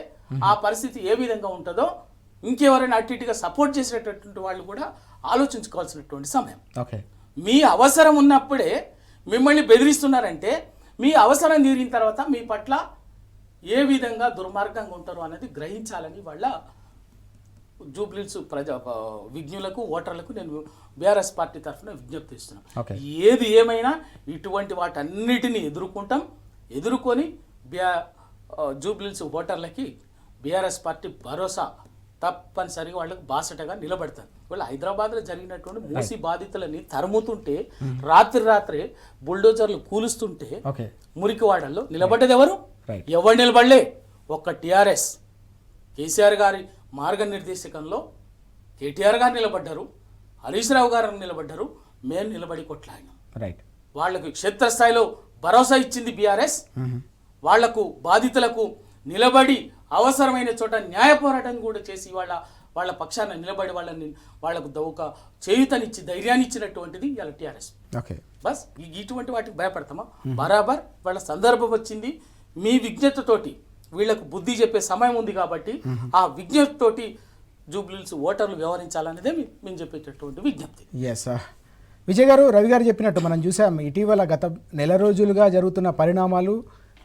ఆ పరిస్థితి ఏ విధంగా ఉంటుందో ఇంకెవరైనా అటు ఇటుగా సపోర్ట్ చేసేటటువంటి వాళ్ళు కూడా ఆలోచించుకోవాల్సినటువంటి సమయం. మీ అవసరం ఉన్నప్పుడే మిమ్మల్ని బెదిరిస్తున్నారంటే మీ అవసరం తీరిన తర్వాత మీ పట్ల ఏ విధంగా దుర్మార్గంగా ఉంటారో అనేది గ్రహించాలని వాళ్ళ జూబ్లీహిల్స్ విజ్ఞులకు ఓటర్లకు నేను బీఆర్ఎస్ పార్టీ తరఫున విజ్ఞప్తి ఇస్తున్నాను. ఏది ఏమైనా ఇటువంటి వాటన్నిటిని ఎదుర్కొని జూబ్లీహిల్స్ ఓటర్లకి బీఆర్ఎస్ పార్టీ భరోసా తప్పనిసరిగా వాళ్ళకు బాసటగా నిలబడతారు. వాళ్ళు హైదరాబాద్లో జరిగినటువంటి మూసి బాధితులని తరుముతుంటే రాత్రి బుల్డోజర్లు కూలుస్తుంటే మురికివాడల్లో నిలబడ్డది ఎవరు నిలబడలే? ఒక్క టీఆర్ఎస్. కేసీఆర్ గారి మార్గనిర్దేశకంలో కేటీఆర్ గారు నిలబడ్డారు, హరీష్ రావు గారు నిలబడ్డారు, మేము నిలబడి కొట్లాడినాం. వాళ్లకు క్షేత్రస్థాయిలో భరోసా ఇచ్చింది బీఆర్ఎస్. వాళ్లకు బాధితులకు నిలబడి అవసరమైన చోట న్యాయ పోరాటం కూడా చేసి వాళ్ళ పక్షాన నిలబడి వాళ్ళకు ఒక చేయుతనిచ్చి ధైర్యాన్ని ఇచ్చినటువంటిది ఇవాళ టీఆర్ఎస్. బస్ ఇటువంటి వాటికి భయపడతామా? బరాబర్ వాళ్ళ సందర్భం వచ్చింది. మీ విజ్ఞతతోటి వీళ్లకు బుద్ధి చెప్పే సమయం ఉంది కాబట్టి ఆ విజ్ఞతతోటి జూబ్లీహిల్స్ ఓటర్లు వ్యవహరించాలనేదే మేము చెప్పేటటువంటి విజ్ఞప్తి. విజయ్ గారు, రవి గారు చెప్పినట్టు మనం చూసాం ఇటీవల గత నెల రోజులుగా జరుగుతున్న పరిణామాలు,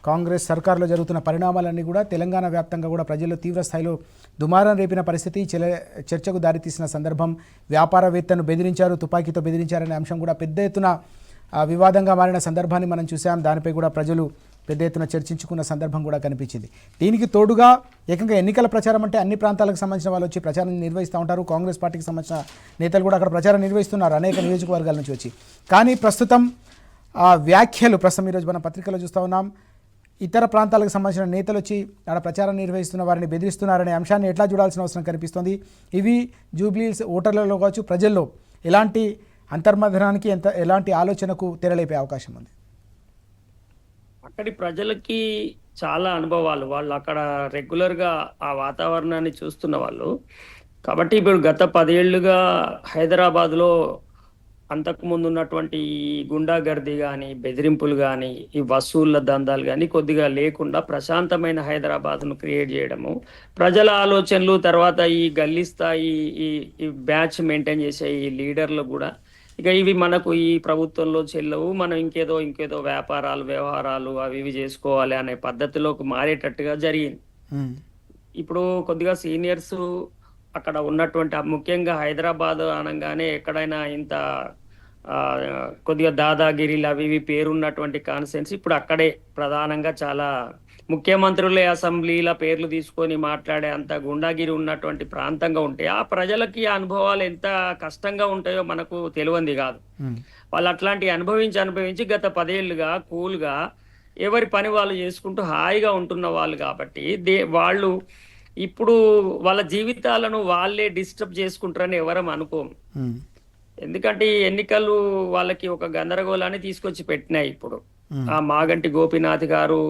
కాంగ్రెస్ సర్కారులో జరుగుతున్న పరిణామాలన్నీ కూడా తెలంగాణ వ్యాప్తంగా కూడా ప్రజల్లో తీవ్ర స్థాయిలో దుమారం రేపిన పరిస్థితి, చర్చకు దారితీసిన సందర్భం. వ్యాపారవేత్తను బెదిరించారు, తుపాకీతో బెదిరించారనే అంశం కూడా పెద్ద ఎత్తున వివాదంగా మారిన సందర్భాన్ని మనం చూసాం. దానిపై కూడా ప్రజలు పెద్ద ఎత్తున చర్చించుకున్న సందర్భం కూడా కనిపించింది. దీనికి తోడుగా ఏకంగా ఎన్నికల ప్రచారం అంటే అన్ని ప్రాంతాలకు సంబంధించిన వాళ్ళు వచ్చి ప్రచారం నిర్వహిస్తూ ఉంటారు. కాంగ్రెస్ పార్టీకి సంబంధించిన నేతలు కూడా అక్కడ ప్రచారం నిర్వహిస్తున్నారు అనేక నియోజకవర్గాల నుంచి వచ్చి. కానీ ప్రస్తుతం వ్యాఖ్యలు ఈరోజు మన పత్రికలో చూస్తూ ఉన్నాం. ఇతర ప్రాంతాలకు సంబంధించిన నేతలు వచ్చి ఆడ ప్రచారం నిర్వహిస్తున్న వారిని బెదిరిస్తున్నారనే అంశాన్ని ఎట్లా చూడాల్సిన అవసరం కనిపిస్తుంది. ఇవి జూబ్లీహిల్స్ ఓటర్లలో కావచ్చు ప్రజల్లో ఎలాంటి అంతర్మథనానికి ఎలాంటి ఆలోచనకు తెరలేపే అవకాశం ఉంది? అక్కడి ప్రజలకి చాలా అనుభవాలు, వాళ్ళు అక్కడ రెగ్యులర్గా ఆ వాతావరణాన్ని చూస్తున్న వాళ్ళు కాబట్టి ఇప్పుడు గత 10 ఏళ్లుగా హైదరాబాద్లో అంతకుముందు ఉన్నటువంటి ఈ గుండాగర్ది కానీ, బెదిరింపులు కానీ, ఈ వసూళ్ల దందాలు కానీ కొద్దిగా లేకుండా ప్రశాంతమైన హైదరాబాద్ను క్రియేట్ చేయడము, ప్రజల ఆలోచనలు, తర్వాత ఈ గల్లీ స్థాయి ఈ బ్యాచ్ మెయింటైన్ చేసే ఈ లీడర్లు కూడా ఇక ఇవి మనకు ఈ ప్రభుత్వంలో చెల్లవు, మనం ఇంకేదో వ్యాపారాలు వ్యవహారాలు అవి ఇవి చేసుకోవాలి అనే పద్ధతిలోకి మారేటట్టుగా జరిగింది. ఇప్పుడు కొద్దిగా సీనియర్స్ అక్కడ ఉన్నటువంటి ముఖ్యంగా హైదరాబాద్ అనగానే ఎక్కడైనా ఇంత కొద్దిగా దాదాగిరీలు అవి ఇవి పేరున్నటువంటి కాన్స్టిట్యున్సీ ఇప్పుడు అక్కడే ప్రధానంగా చాలా ముఖ్యమంత్రులే అసెంబ్లీల పేర్లు తీసుకొని మాట్లాడే అంత గుండాగిరి ఉన్నటువంటి ప్రాంతంగా ఉంటే ఆ ప్రజలకి ఆ అనుభవాలు ఎంత కష్టంగా ఉంటాయో మనకు తెలియంది కాదు. వాళ్ళు అట్లాంటి అనుభవించి గత 10 ఏళ్ళుగా కూల్గా ఎవరి పని వాళ్ళు చేసుకుంటూ హాయిగా ఉంటున్న వాళ్ళు కాబట్టి వాళ్ళు ఇప్పుడు వాళ్ళ జీవితాలను వాళ్ళే డిస్టర్బ్ చేసుకుంటారని ఎవరం అనుకోము. ఎందుకంటే ఈ ఎన్నికలు వాళ్ళకి ఒక గందరగోళాన్ని తీసుకొచ్చి పెట్టినాయి. ఇప్పుడు ఆ మాగంటి గోపీనాథ్ గారు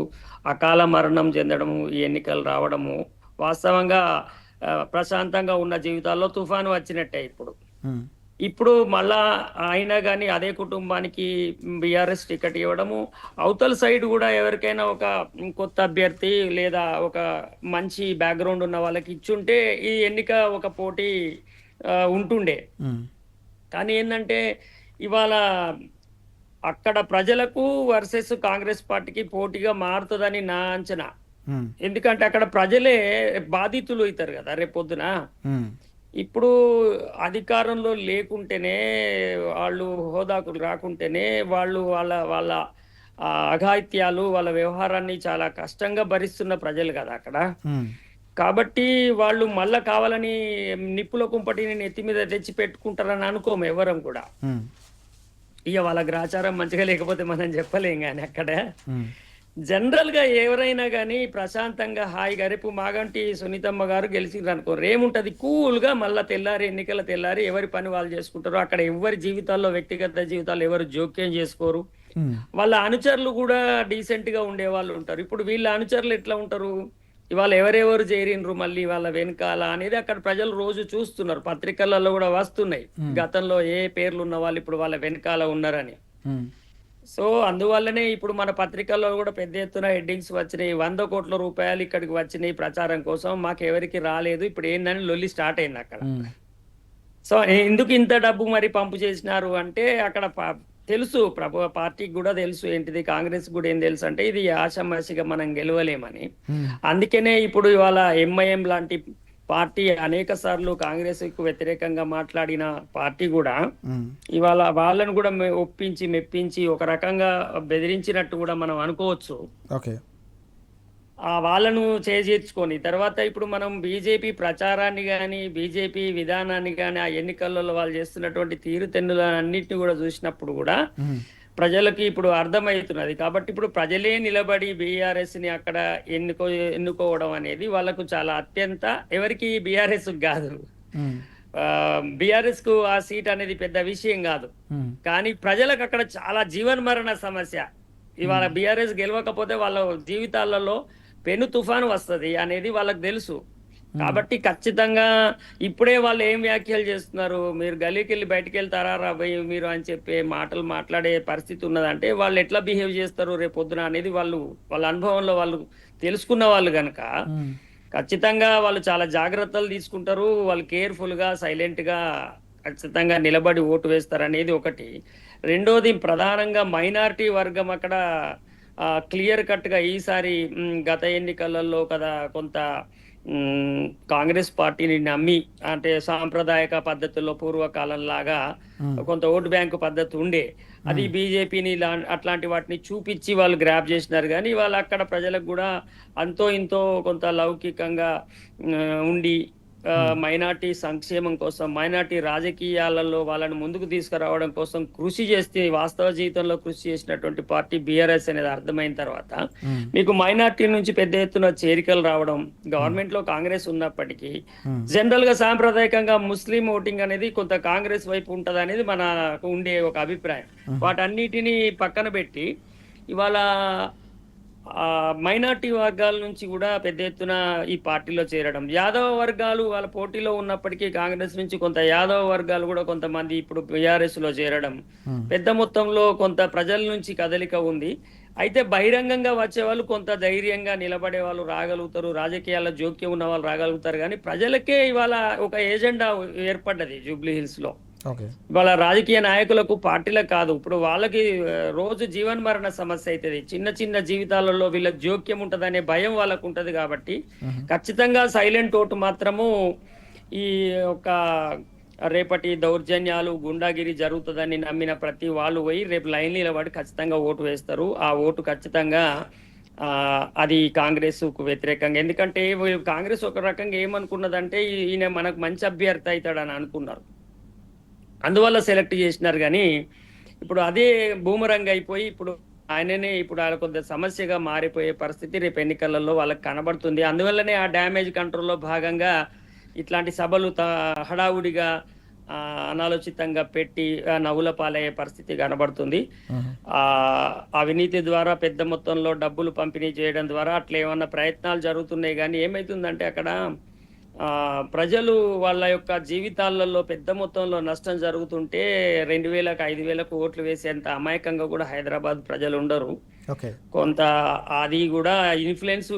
అకాల మరణం చెందడము, ఈ ఎన్నికలు రావడము వాస్తవంగా ప్రశాంతంగా ఉన్న జీవితాల్లో తుఫాను వచ్చినట్టే. ఇప్పుడు మళ్ళా అయినా కానీ అదే కుటుంబానికి బీఆర్ఎస్ టికెట్ ఇవ్వడము, అవతల సైడ్ కూడా ఎవరికైనా ఒక కొత్త అభ్యర్థి లేదా ఒక మంచి బ్యాక్గ్రౌండ్ ఉన్న వాళ్ళకి ఇచ్చుంటే ఈ ఎన్నిక ఒక పోటీ ఉంటుండే. కానీ ఏంటంటే ఇవాళ అక్కడ ప్రజలకు వర్సెస్ కాంగ్రెస్ పార్టీకి పోటీగా మారుతుందని నా అంచనా. ఎందుకంటే అక్కడ ప్రజలే బాధితులు అవుతారు కదా రేపొద్దున. ఇప్పుడు అధికారంలో లేకుంటేనే వాళ్ళు హోదాకు రాకుంటేనే వాళ్ళు వాళ్ళ అఘాయిత్యాలు వాళ్ళ వ్యవహారాన్ని చాలా కష్టంగా భరిస్తున్న ప్రజలు కదా అక్కడ. కాబట్టి వాళ్ళు మళ్ళా కావాలని నిప్పుల కుంపటిని నెత్తి మీద తెచ్చి పెట్టుకుంటారని అనుకోము ఎవరం కూడా. ఇక వాళ్ళ గ్రాచారం మంచిగా లేకపోతే మనం చెప్పలేం. కానీ అక్కడ జనరల్ గా ఎవరైనా కానీ ప్రశాంతంగా హాయిగా రేపు మాగంటి సునీతమ్మ గారు గెలిచిండ్రు అనుకో, రేముంటది కూల్ గా మళ్ళా తెల్లారి ఎన్నికల తెల్లారి ఎవరి పని వాళ్ళు చేసుకుంటారు. అక్కడ ఎవరి జీవితాల్లో వ్యక్తిగత జీవితాలు ఎవరు జోక్యం చేసుకోరు. వాళ్ళ అనుచరులు కూడా డీసెంట్ గా ఉండే వాళ్ళు ఉంటారు. ఇప్పుడు వీళ్ళ అనుచరులు ఎట్లా ఉంటారు, ఇవాళ ఎవరెవరు చేరిండ్రు మళ్ళీ వాళ్ళ వెనకాల అనేది అక్కడ ప్రజలు రోజు చూస్తున్నారు. పత్రికలలో కూడా వస్తున్నాయి గతంలో ఏ పేర్లు ఉన్న వాళ్ళు ఇప్పుడు వాళ్ళ వెనకాల ఉన్నారని. సో అందువల్లనే ఇప్పుడు మన పత్రికల్లో కూడా పెద్ద ఎత్తున హెడ్డింగ్స్ వచ్చినాయి. 100 కోట్ల రూపాయలు ఇక్కడికి వచ్చినాయి ప్రచారం కోసం, మాకు ఎవరికి రాలేదు, ఇప్పుడు ఏందని లొల్లి స్టార్ట్ అయింది అక్కడ. సో ఎందుకు ఇంత డబ్బు మరి పంపు చేసినారు అంటే అక్కడ తెలుసు, పార్టీకి కూడా తెలుసు ఏంటిది, కాంగ్రెస్ కూడా ఏం తెలుసు అంటే ఇది ఆషామాషిగా మనం గెలవలేమని. అందుకనే ఇప్పుడు ఇవాళ ఎంఐఎం లాంటి పార్టీ అనేక సార్లు కాంగ్రెస్ కు వ్యతిరేకంగా మాట్లాడిన పార్టీ కూడా ఇవాళ వాళ్ళను కూడా ఒప్పించి మెప్పించి ఒక రకంగా బెదిరించినట్టు కూడా మనం అనుకోవచ్చు. వాళ్ళను చేర్చుకొని తర్వాత ఇప్పుడు మనం బీజేపీ ప్రచారాన్ని కానీ బీజేపీ విధానాన్ని కానీ ఆ ఎన్నికలలో వాళ్ళు చేస్తున్నటువంటి తీరుతెన్నులన్నింటినీ కూడా చూసినప్పుడు కూడా ప్రజలకి ఇప్పుడు అర్థమవుతున్నది. కాబట్టి ఇప్పుడు ప్రజలే నిలబడి బీఆర్ఎస్ ని అక్కడ ఎన్నుకోవడం అనేది వాళ్ళకు చాలా అత్యంత, ఎవరికి బీఆర్ఎస్ కాదు, బీఆర్ఎస్ కు ఆ సీట్ అనేది పెద్ద విషయం కాదు, కానీ ప్రజలకు అక్కడ చాలా జీవన్మరణ సమస్య. ఇవాళ బీఆర్ఎస్ గెలవకపోతే వాళ్ళ జీవితాలలో పెను తుఫాను వస్తుంది అనేది వాళ్ళకి తెలుసు. కాబట్టి ఖచ్చితంగా ఇప్పుడే వాళ్ళు ఏం వ్యాఖ్యలు చేస్తున్నారు, మీరు గలీకి వెళ్ళి బయటకు వెళ్తారా రాబోయ్ మీరు అని చెప్పే మాటలు మాట్లాడే పరిస్థితి ఉన్నదంటే వాళ్ళు ఎట్లా బిహేవ్ చేస్తారు రేపొద్దున అనేది వాళ్ళ అనుభవంలో వాళ్ళు తెలుసుకున్న వాళ్ళు కనుక ఖచ్చితంగా వాళ్ళు చాలా జాగ్రత్తలు తీసుకుంటారు. వాళ్ళు కేర్ఫుల్ గా సైలెంట్ గా ఖచ్చితంగా నిలబడి ఓటు వేస్తారు అనేది ఒకటి. రెండోది ప్రధానంగా మైనారిటీ వర్గం అక్కడ క్లియర్ కట్ గా ఈసారి గత ఎన్నికలలో కదా కొంత కాంగ్రెస్ పార్టీని నమ్మి అంటే సాంప్రదాయక పద్ధతుల్లో పూర్వకాలం లాగా కొంత ఓటు బ్యాంకు పద్ధతి ఉండే, అది బీజేపీని అట్లాంటి వాటిని చూపించి వాళ్ళు గ్రాప్ చేసినారు. కానీ వాళ్ళు అక్కడ ప్రజలకు కూడా అంతో ఇంతో కొంత లౌకికంగా ఉండి మైనార్టీ సంక్షేమం కోసం, మైనార్టీ రాజకీయాలలో వాళ్ళని ముందుకు తీసుకురావడం కోసం కృషి చేస్తే వాస్తవ జీవితంలో కృషి చేసినటువంటి పార్టీ బీఆర్ఎస్ అనేది అర్థమైన తర్వాత మీకు మైనార్టీ నుంచి పెద్ద ఎత్తున చేరికలు రావడం, గవర్నమెంట్ లో కాంగ్రెస్ ఉన్నప్పటికీ జనరల్ గా సాంప్రదాయకంగా ముస్లిం ఓటింగ్ అనేది కొంత కాంగ్రెస్ వైపు ఉంటది అనేది మనకు ఉండే ఒక అభిప్రాయం. వాటన్నిటిని పక్కన పెట్టి ఇవాళ మైనార్టీ వర్గాల నుంచి కూడా పెద్ద ఎత్తున ఈ పార్టీలో చేరడం, యాదవ వర్గాలు వాళ్ళ పోటీలో ఉన్నప్పటికీ కాంగ్రెస్ నుంచి కొంత యాదవ వర్గాలు కూడా కొంతమంది ఇప్పుడు బీఆర్ఎస్ లో చేరడం, పెద్ద మొత్తంలో కొంత ప్రజల నుంచి కదలిక ఉంది. అయితే బహిరంగంగా వచ్చే వాళ్ళు కొంత ధైర్యంగా నిలబడే వాళ్ళు రాగలుగుతారు, రాజకీయాల జోక్యం ఉన్న వాళ్ళు రాగలుగుతారు. కానీ ప్రజలకే ఇవాళ ఒక ఏజెండా ఏర్పడ్డది జూబ్లీ హిల్స్ లో. వాళ్ళ రాజకీయ నాయకులకు పార్టీలకు కాదు, ఇప్పుడు వాళ్ళకి రోజు జీవన్మరణ సమస్య అవుతుంది. చిన్న చిన్న జీవితాలలో వీళ్ళకి జోక్యం ఉంటదనే భయం వాళ్ళకు ఉంటది. కాబట్టి ఖచ్చితంగా సైలెంట్ ఓటు మాత్రము ఈ ఒక రేపటి దౌర్జన్యాలు గుండాగిరి జరుగుతుందని నమ్మిన ప్రతి వాళ్ళు పోయి రేపు లైన్ నిలబడి ఖచ్చితంగా ఓటు వేస్తారు. ఆ ఓటు ఖచ్చితంగా అది కాంగ్రెస్కు వ్యతిరేకంగా. ఎందుకంటే కాంగ్రెస్ ఒక రకంగా ఏమనుకున్నదంటే ఈయన మనకు మంచి అభ్యర్థి అవుతాడని అనుకున్నారు, అందువల్ల సెలెక్ట్ చేసినారు. కానీ ఇప్పుడు అదే బూమరంగ్ అయిపోయి ఇప్పుడు ఆయననే ఇప్పుడు ఆయన కొంత సమస్యగా మారిపోయే పరిస్థితి రేపు ఎన్నికలలో వాళ్ళకి కనబడుతుంది. అందువల్లనే ఆ డ్యామేజ్ కంట్రోల్లో భాగంగా ఇట్లాంటి సభలు హడావుడిగా అనాలోచితంగా పెట్టి నవ్వుల పాలయ్యే పరిస్థితి కనబడుతుంది. అవినీతి ద్వారా పెద్ద మొత్తంలో డబ్బులు పంపిణీ చేయడం ద్వారా అట్లా ఏమన్నా ప్రయత్నాలు జరుగుతున్నాయి. కానీ ఏమైతుందంటే అక్కడ ప్రజలు వాళ్ళ యొక్క జీవితాలలో పెద్ద మొత్తంలో నష్టం జరుగుతుంటే 2000కు 5000కు ఓట్లు వేసేంత అమాయకంగా కూడా హైదరాబాద్ ప్రజలు ఉండరు. కొంత అది కూడా ఇన్ఫ్లుయెన్స్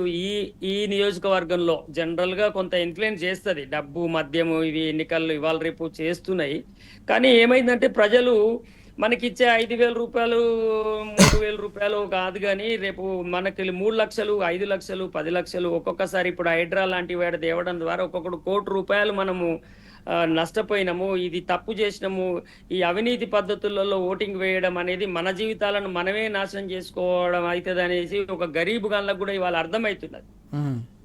ఈ నియోజకవర్గంలో జనరల్ గా కొంత ఇన్ఫ్లుయెన్స్ చేస్తుంది. డబ్బు, మద్యము ఇవి ఎన్నికల్లో ఇవాళ రేపు చేస్తున్నాయి. కానీ ఏమైందంటే ప్రజలు మనకిచ్చే 5,000 రూపాయలు 3,000 రూపాయలు కాదు, కానీ రేపు మనకి 3 లక్షలు 5 లక్షలు 10 లక్షలు ఒక్కొక్కసారి ఇప్పుడు హైడ్రా లాంటి వాడు తేవడం ద్వారా ఒక్కొక్కడు ₹1,00,00,000 మనము నష్టపోయినాము, ఇది తప్పు చేసినాము. ఈ అవినీతి పద్ధతులలో ఓటింగ్ వేయడం అనేది మన జీవితాలను మనమే నాశనం చేసుకోవడం అవుతుంది అనేసి ఒక గరీబ్ గాన్లకు కూడా ఇవాళ అర్థమవుతున్నది.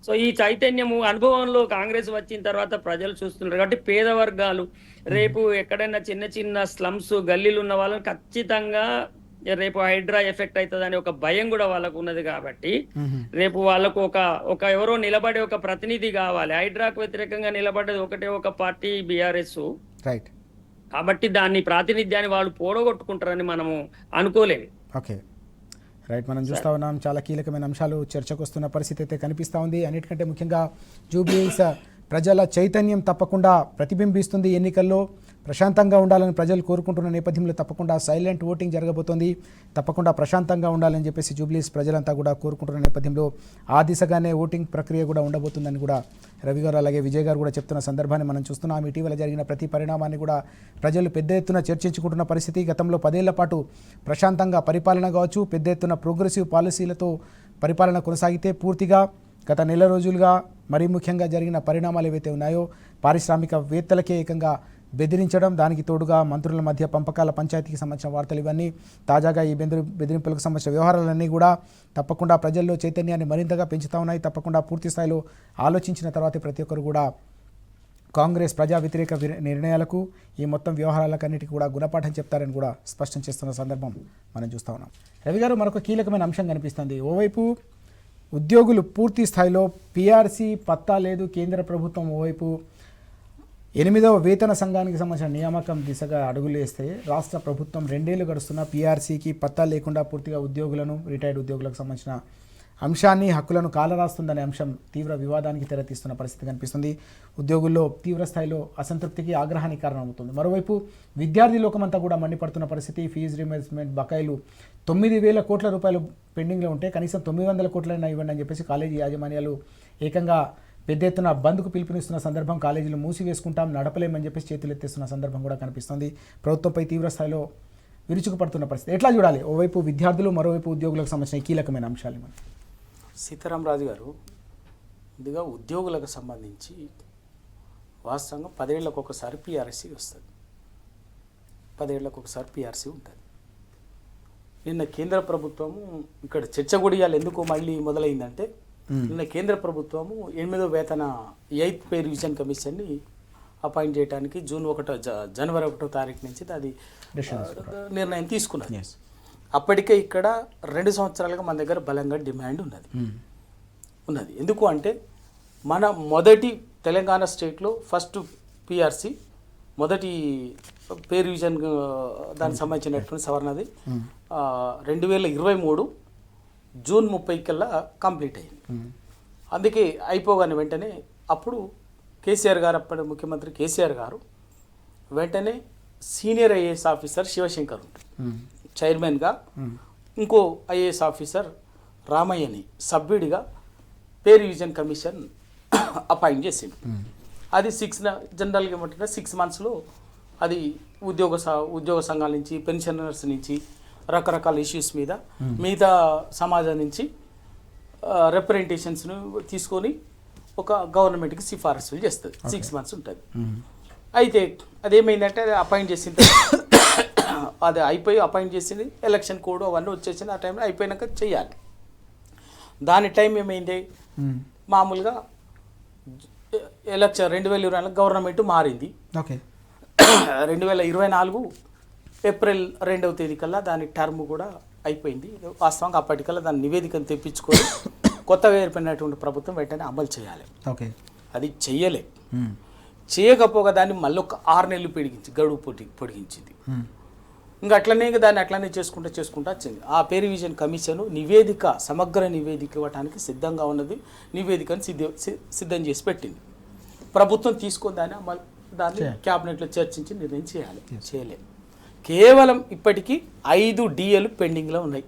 సో ఈ చైతన్యము అనుభవంలో కాంగ్రెస్ వచ్చిన తర్వాత ప్రజలు చూస్తున్నారు. కాబట్టి పేద వర్గాలు రేపు ఎక్కడైనా చిన్న చిన్న స్లమ్స్ గల్లీలు ఉన్న వాళ్ళని ఖచ్చితంగా రేపు హైడ్రా ఎఫెక్ట్ అవుతుందని ఒక భయం కూడా వాళ్ళకు ఉన్నది. కాబట్టి రేపు వాళ్ళకు ఒక ఎవరో నిలబడే ఒక ప్రతినిధి కావాలి. హైడ్రాకు వ్యతిరేకంగా నిలబడ్డది ఒకటే ఒక పార్టీ బీఆర్ఎస్. రైట్. కాబట్టి దాన్ని ప్రాతినిధ్యాన్ని వాళ్ళు పోడగొట్టుకుంటారని మనము అనుకోలేము. Okay, right. మనం చూస్తూ ఉన్నాం చాలా కీలకమైన అంశాలు చర్చకు వస్తున్న పరిస్థితి అయితే కనిపిస్తూ ఉంది. అన్నిటికంటే ముఖ్యంగా జూబ్లీహిల్స్ ప్రజల చైతన్యం తప్పకుండా ప్రతిబింబిస్తుంది. ఎన్నికల్లో ప్రశాంతంగా ఉండాలని ప్రజలు కోరుకుంటున్న నేపథ్యంలో తప్పకుండా సైలెంట్ ఓటింగ్ జరగబోతోంది. తప్పకుండా ప్రశాంతంగా ఉండాలని చెప్పేసి జూబ్లీహిల్స్ ప్రజలంతా కూడా కోరుకుంటున్న నేపథ్యంలో ఆ దిశగానే ఓటింగ్ ప్రక్రియ కూడా ఉండబోతుందని కూడా రవి గారు అలాగే విజయ్ గారు కూడా చెప్తున్న సందర్భాన్ని మనం చూస్తున్నాం. ఇటీవల జరిగిన ప్రతి పరిణామాన్ని కూడా ప్రజలు పెద్ద ఎత్తున చర్చించుకుంటున్న పరిస్థితి. గతంలో 10 ఏళ్ల పాటు ప్రశాంతంగా పరిపాలన కావచ్చు, పెద్ద ఎత్తున ప్రోగ్రెసివ్ పాలసీలతో పరిపాలన కొనసాగితే పూర్తిగా గత నెల రోజులుగా మరీ ముఖ్యంగా జరిగిన పరిణామాలు ఏవైతే ఉన్నాయో పారిశ్రామికవేత్తలకే ఏకంగా బెదిరించడం, దానికి తోడుగా మంత్రుల మధ్య పంపకాల పంచాయతీకి సంబంధించిన వార్తలు, ఇవన్నీ తాజాగా ఈ బెదిరింపులకు సంబంధించిన వ్యవహారాలన్నీ కూడా తప్పకుండా ప్రజల్లో చైతన్యాన్ని మరింతగా పెంచుతూ ఉన్నాయి. తప్పకుండా పూర్తి స్థాయిలో ఆలోచించిన తర్వాత ప్రతి ఒక్కరు కూడా కాంగ్రెస్ ప్రజా వ్యతిరేక నిర్ణయాలకు ఈ మొత్తం వ్యవహారాలకన్నిటికీ కూడా గుణపాఠం చెప్తారని కూడా స్పష్టం చేస్తున్న సందర్భం మనం చూస్తూ ఉన్నాం. రవి గారు, మరొక కీలకమైన అంశం కనిపిస్తుంది. ఓవైపు ఉద్యోగులు పూర్తి స్థాయిలో పీఆర్సీ పత్తా లేదు. కేంద్ర ప్రభుత్వం ఓవైపు 8వ వేతన సంఘానికి సంబంధించిన నియామకం దిశగా అడుగులు వేస్తే రాష్ట్ర ప్రభుత్వం 2 ఏళ్లు గడుస్తున్న పీఆర్సీకి పత్తా లేకుండా పూర్తిగా ఉద్యోగులను, రిటైర్డ్ ఉద్యోగులకు సంబంధించిన అంశాన్ని, హక్కులను కాలరాస్తుందనే అంశం తీవ్ర వివాదానికి తెరతీస్తున్న పరిస్థితి కనిపిస్తుంది. ఉద్యోగుల్లో తీవ్ర స్థాయిలో అసంతృప్తికి, ఆగ్రహానికి కారణమవుతుంది. మరోవైపు విద్యార్థి లోకమంతా కూడా మండిపడుతున్న పరిస్థితి. ఫీజు రీయింబర్స్మెంట్ బకాయిలు 9,000 కోట్ల రూపాయలు పెండింగ్లో ఉంటే కనీసం 900 కోట్లైనా ఇవ్వండి అని చెప్పేసి కాలేజీ యాజమాన్యాలు ఏకంగా పెద్ద ఎత్తున బంద్కు పిలుపునిస్తున్న సందర్భం. కాలేజీలు మూసివేసుకుంటాం, నడపలేమని చెప్పేసి చేతులు ఎత్తేస్తున్న సందర్భం కూడా కనిపిస్తుంది. ప్రభుత్వంపై తీవ్ర స్థాయిలో విరుచుకుపడుతున్న పరిస్థితి ఎట్లా చూడాలి? ఓవైపు విద్యార్థులు, మరోవైపు ఉద్యోగులకు సంబంధించిన కీలకమైన అంశాలు. మనం సీతారామరాజు గారు, ముందుగా ఉద్యోగులకు సంబంధించి వాస్తవంగా 10 ఏళ్లకు ఒకసారి పీఆర్సీ వస్తుంది. 10 ఏళ్లకు ఒకసారి పీఆర్సీ ఉంటుంది. నిన్న కేంద్ర ప్రభుత్వము ఇక్కడ చర్చ కూడా ఎందుకు మళ్ళీ మొదలైందంటే, నిన్న కేంద్ర ప్రభుత్వము 8వ వేతన 8th పే రివిజన్ కమిషన్ని అపాయింట్ చేయడానికి జనవరి 1వ తారీఖు నుంచి అది నిర్ణయం తీసుకున్నది. అప్పటికే ఇక్కడ 2 సంవత్సరాలుగా మన దగ్గర బలంగా డిమాండ్ ఉన్నది. ఎందుకు అంటే మన మొదటి తెలంగాణ స్టేట్లో ఫస్ట్ పీఆర్సీ మొదటి పే రివిజన్ దానికి సంబంధించినటువంటి సవరణది 2023 జూన్ 30 కల్లా కంప్లీట్ అయింది. అందుకే అయిపోగానే వెంటనే అప్పుడు కేసీఆర్ గారు, అప్పటి ముఖ్యమంత్రి కేసీఆర్ గారు వెంటనే సీనియర్ ఐఏఎస్ ఆఫీసర్ శివశంకర్ చైర్మన్గా, ఇంకో ఐఏఎస్ ఆఫీసర్ రామయ్యని సభ్యుడిగా పే రివిజన్ కమిషన్ అపాయింట్ చేసింది. అది జనరల్గా ఏమంటే 6 మంత్స్లో అది ఉద్యోగ సంఘాల నుంచి, పెన్షనర్స్ నుంచి, రకరకాల ఇష్యూస్ మీద మిగతా సమాజం నుంచి రిప్రజెంటేషన్స్ను తీసుకొని ఒక గవర్నమెంట్కి సిఫారసులు చేస్తుంది. 6 మంత్స్ ఉంటుంది. అయితే అదేమైందంటే అది అపాయింట్ చేసింది, అది అయిపోయి అపాయింట్ చేసింది, ఎలక్షన్ కోడ్ అవన్నీ వచ్చేసింది. ఆ టైంలో అయిపోయినాక చేయాలి. దాని టైం ఏమైంది, మామూలుగా ఎలక్షన్ 2024 గవర్నమెంట్ మారింది. ఓకే 2024 ఏప్రిల్ 2వ తేదీ కల్లా దాని టర్మ్ కూడా అయిపోయింది. వాస్తవంగా అప్పటికల్లా దాని నివేదికను తెప్పించుకొని కొత్తగా ఏర్పడినటువంటి ప్రభుత్వం వెంటనే అమలు చేయాలి. ఓకే అది చెయ్యలే. చేయకపోగా దాన్ని మళ్ళీ ఒక 6 నెలలు గడువు పొడిగించింది. ఇంకా దాన్ని అట్లనే చేసుకుంటూ వచ్చింది. ఆ పే రివిజన్ కమిషన్ నివేదిక, సమగ్ర నివేదిక ఇవ్వడానికి సిద్ధంగా ఉన్నది. నివేదికను సిద్ధం చేసి పెట్టింది. ప్రభుత్వం తీసుకొని దాన్ని క్యాబినెట్లో చర్చించి నిర్ణయం చేయాలి. చేయలేదు. కేవలం ఇప్పటికీ 5 DAలు పెండింగ్లో ఉన్నాయి.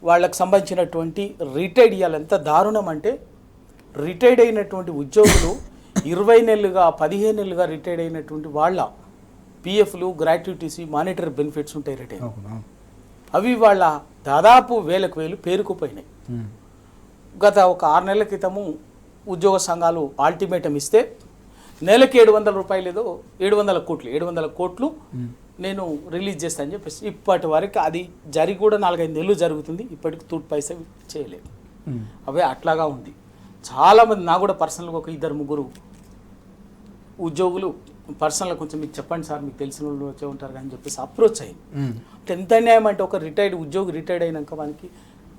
వాళ్ళకు సంబంధించినటువంటి రిటైర్డ్ ఇవ్వాలి. ఎంత దారుణం అంటే రిటైర్డ్ అయినటువంటి ఉద్యోగులు 20 నెలలుగా 15 నెలలుగా రిటైర్డ్ అయినటువంటి వాళ్ళ PFలు, గ్రాట్యుటీస్, మానిటరీ బెనిఫిట్స్ ఉంటాయి రిటైర్. అవి వాళ్ళ దాదాపు 1000 పేరుకుపోయినాయి. గత ఒక 6 నెలల క్రితము ఉద్యోగ సంఘాలు అల్టిమేటం ఇస్తే నెలకి 700 రూపాయలు ఏదో 700 కోట్లు నేను రిలీజ్ చేస్తాను అని చెప్పేసి ఇప్పటి వరకు అది జరిగి కూడా 4-5 నెలలు జరుగుతుంది. ఇప్పటికి తూట్ పైసా చేయలేదు. అవే అట్లాగా ఉంది. చాలామంది నాకు కూడా పర్సనల్గా ఒక 2-3 ఉద్యోగులు పర్సనల్గా కొంచెం మీకు చెప్పండి సార్, మీకు తెలిసిన వాళ్ళు వచ్చే ఉంటారు అని చెప్పేసి అప్రోచ్ అయ్యింది. అంటే ఎంత అన్యాయం అంటే ఒక ఉద్యోగి రిటైర్డ్ అయినాక మనకి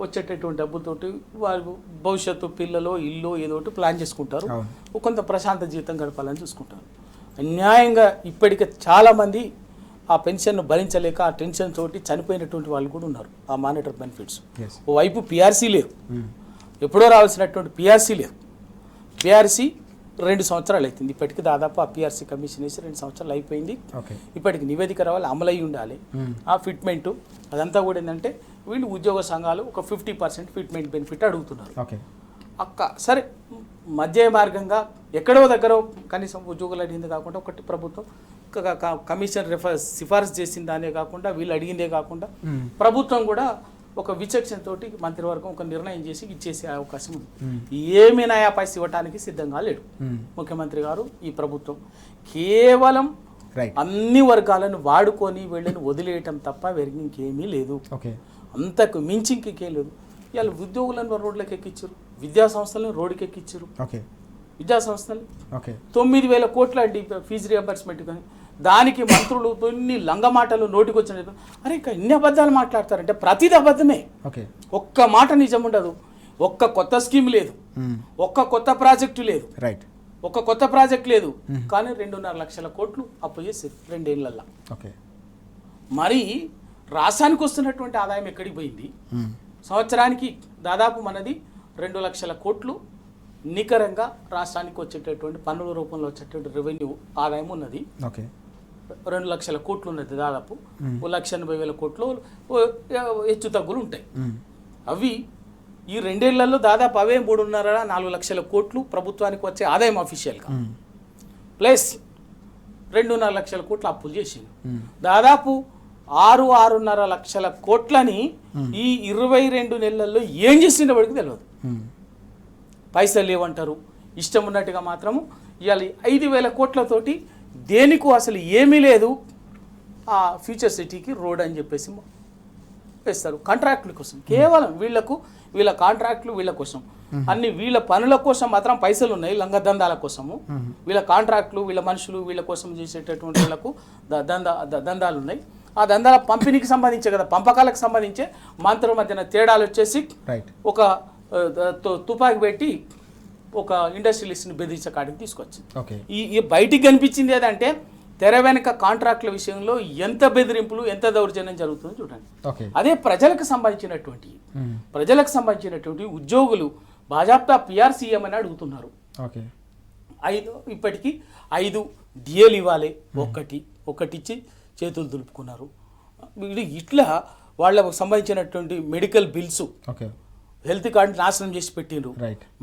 వచ్చేటటువంటి డబ్బుతోటి వాళ్ళు భవిష్యత్తు పిల్లలో ఇల్లు ఏదో ఒకటి ప్లాన్ చేసుకుంటారు. కొంత ప్రశాంత జీవితం గడపాలని చూసుకుంటారు. అన్యాయంగా ఇప్పటికే చాలామంది ఆ పెన్షన్ను భరించలేక ఆ టెన్షన్ తోటి చనిపోయినటువంటి వాళ్ళు కూడా ఉన్నారు. ఆ మానిటర్ బెనిఫిట్స్ ఓవైపు PRC లేదు, ఎప్పుడో రావాల్సినటువంటి PRC లేదు. PRC 2 సంవత్సరాలు అవుతుంది. ఇప్పటికి దాదాపు ఆ PRC కమిషన్ వేసి 2 సంవత్సరాలు అయిపోయింది. ఇప్పటికి నివేదిక రావాలి, అమలయ్యి ఉండాలి. ఆ ఫిట్మెంట్ అదంతా కూడా ఏంటంటే వీళ్ళు ఉద్యోగ సంఘాలు ఒక 50% ఫిట్మెంట్ బెనిఫిట్ అడుగుతున్నారు. సరే మధ్య మార్గంగా ఎక్కడో దగ్గర కనీసం ఉద్యోగులు అడిగిందే కాకుండా ఒకటి ప్రభుత్వం కమిషన్ సిఫారసు చేసిన దానే కాకుండా వీళ్ళు అడిగిందే కాకుండా ప్రభుత్వం కూడా ఒక విచక్షణ తోటి మంత్రివర్గం ఒక నిర్ణయం చేసి ఇచ్చేసే అవకాశం ఉంది. ఏమి నయా పైసలు ఇవ్వడానికి సిద్ధంగా లేడు ముఖ్యమంత్రి గారు. ఈ ప్రభుత్వం కేవలం అన్ని వర్గాలను వాడుకొని వీళ్ళని వదిలేయటం తప్ప వేరే ఇంకేమీ లేదు. అంతకు మించి ఇంకేం లేదు. ఇవాళ ఉద్యోగులను రోడ్లకు ఎక్కించారు, విద్యా సంస్థలను రోడ్డుకి ఎక్కించారు. విద్యా సంస్థలు 9,000 కోట్ల అండి ఫీజు రియంబర్స్మెంట్. కానీ దానికి మంత్రులు కొన్ని లంగమాటలు నోటికి వచ్చిన అరే ఇంకా ఇన్ని అబద్ధాలు మాట్లాడతారంటే ప్రతిది అబద్ధమే. ఒక్క మాట నిజం ఉండదు. ఒక్క కొత్త స్కీమ్ లేదు, ఒక్క కొత్త ప్రాజెక్టు లేదు, కానీ 2.5 లక్షల కోట్లు అప్పు చేసి 2 ఏళ్లలో. మరి రాష్ట్రానికి వస్తున్నటువంటి ఆదాయం ఎక్కడికి పోయింది? సంవత్సరానికి దాదాపు మనది 2 లక్షల కోట్లు నికరంగా రాష్ట్రానికి వచ్చేటటువంటి పన్నుల రూపంలో వచ్చేటువంటి రెవెన్యూ ఆదాయం ఉన్నది. 2 లక్షల కోట్లు ఉన్నది. దాదాపు 1,80,000 కోట్లు హెచ్చు తగ్గులు ఉంటాయి. అవి ఈ 2 ఏళ్లలో దాదాపు అవే 3.5-4 లక్షల కోట్లు ప్రభుత్వానికి వచ్చే ఆదాయం అఫీషియల్గా. ప్లస్ 2.5 లక్షల కోట్లు అప్పులు చేసింది. దాదాపు 6-6.5 లక్షల కోట్లని ఈ 22 నెలల్లో ఏం చేసిండో వాడికి తెలియదు. పైసలు లేవంటారు, ఇష్టం ఉన్నట్టుగా మాత్రము ఇవాళ 5,000 కోట్లతోటి దేనికో అసలు ఏమీ లేదు. ఆ ఫ్యూచర్ సిటీకి రోడ్ అని చెప్పేసి వేస్తారు కాంట్రాక్టుల కోసం. కేవలం వీళ్ళ కాంట్రాక్టులు వీళ్ళ కోసం, అన్ని వీళ్ళ పనుల కోసం మాత్రం పైసలు ఉన్నాయి. లంగదందాల కోసము వీళ్ళ కాంట్రాక్టులు, వీళ్ళ మనుషులు వీళ్ళ కోసం చేసేటటువంటి వాళ్ళకు దందాలు ఉన్నాయి. ఆ దందాల పంపిణీకి సంబంధించే కదా, పంపకాలకు సంబంధించే మంత్రుల మధ్యన తేడాలు వచ్చేసి ఒక తుపాకి పెట్టి ఒక ఇండస్ట్రియలిస్ట్ని బెదిరించే కాడికి తీసుకొచ్చింది. ఈ బయటికి కనిపించింది ఏదంటే తెర వెనక కాంట్రాక్టుల విషయంలో ఎంత బెదిరింపులు, ఎంత దౌర్జన్యం జరుగుతుందో చూడండి. అదే ప్రజలకు సంబంధించినటువంటి ఉద్యోగులు భాజపా PRC ఇవ్వమని అడుగుతున్నారు. ఇప్పటికీ 5 DAలు ఇవ్వాలి, ఒకటి ఇచ్చి చేతులు దులుపుకున్నారు. ఇట్లా వాళ్ళకు సంబంధించినటువంటి మెడికల్ బిల్స్, హెల్త్ కార్డు నాశనం చేసి పెట్టిండ్రు.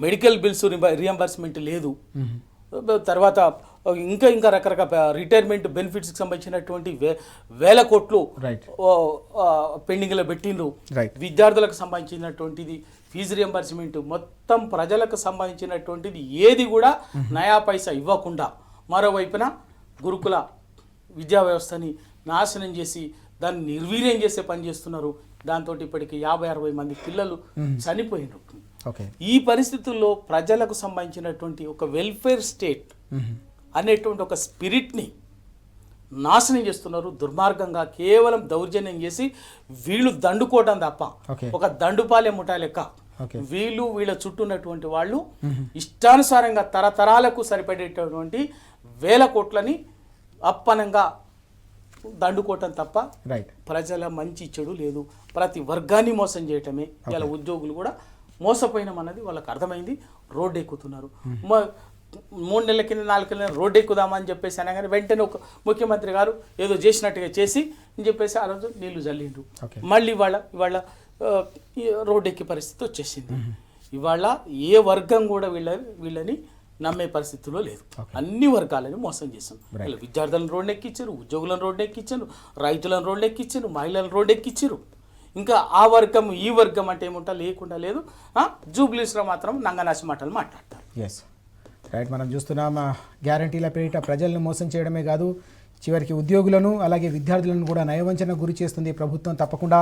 మెడికల్ బిల్స్ రియంబర్స్మెంట్ లేదు. తర్వాత ఇంకా రకరకాల రిటైర్మెంట్ బెనిఫిట్స్కి సంబంధించినటువంటి 1000 కోట్లు పెండింగ్లో పెట్టిండ్రు. విద్యార్థులకు సంబంధించినటువంటిది ఫీజు రియంబర్స్మెంట్, మొత్తం ప్రజలకు సంబంధించినటువంటిది ఏది కూడా నయా పైసా ఇవ్వకుండా మరోవైపున గురుకుల విద్యా వ్యవస్థని నాశనం చేసి దాన్ని నిర్వీర్యం చేసే పని చేస్తున్నారు. దాంతో ఇప్పటికి 50-60 మంది పిల్లలు చనిపోయినారు. ఓకే. ఈ పరిస్థితుల్లో ప్రజలకు సంబంధించినటువంటి ఒక వెల్ఫేర్ స్టేట్ అనేటువంటి ఒక స్పిరిట్ని నాశనం చేస్తున్నారు. దుర్మార్గంగా కేవలం దౌర్జన్యం చేసి వీళ్ళు దండుకోవడం తప్ప ఒక దండుపాలె ముఠా లెక్క వీళ్ళు వీళ్ళ చుట్టూ ఉన్నటువంటి వాళ్ళు ఇష్టానుసారంగా తరతరాలకు సరిపడేటటువంటి వేల కోట్లని అప్పనంగా దండుకోవటం తప్ప ప్రజల మంచి చెడు లేదు. ప్రతి వర్గాన్ని మోసం చేయటమే. ఇలా ఉద్యోగులు కూడా మోసపోయినామన్నది వాళ్ళకి అర్థమైంది. రోడ్డు ఎక్కుతున్నారు. 3 నెలల కింద 4 నెలల రోడ్డు ఎక్కుదామని చెప్పేసి అనగానే వెంటనే ఒక ముఖ్యమంత్రి గారు ఏదో చేసినట్టుగా చేసి అని చెప్పేసి ఆ రోజు నీళ్లు జల్లిండ్రు. మళ్ళీ ఇవాళ రోడ్డు ఎక్కే పరిస్థితి వచ్చేసింది. ఇవాళ ఏ వర్గం కూడా వీళ్ళని నమ్మే పరిస్థితిలో లేదు. అన్ని వర్గాలని మోసం చేశారు. విద్యార్థులను రోడ్డు ఎక్కించారు, ఉద్యోగులను రోడ్డు ఎక్కించారు, రైతులను రోడ్డు ఎక్కించారు, మహిళలను రోడ్డు ఎక్కించారు. ఇంకా ఆ వర్గం ఈ వర్గం అంటే ఏముంటా లేకుండా లేదు. జూబ్లీస్లో మాత్రం నంగనాసి మాటలు మాట్లాడతారు. Yes right. మనం చూస్తున్నాం గ్యారంటీల పేరిట ప్రజలను మోసం చేయడమే కాదు, చివరికి ఉద్యోగులను అలాగే విద్యార్థులను కూడా నయవంచనకు గురి చేస్తుంది ప్రభుత్వం. తప్పకుండా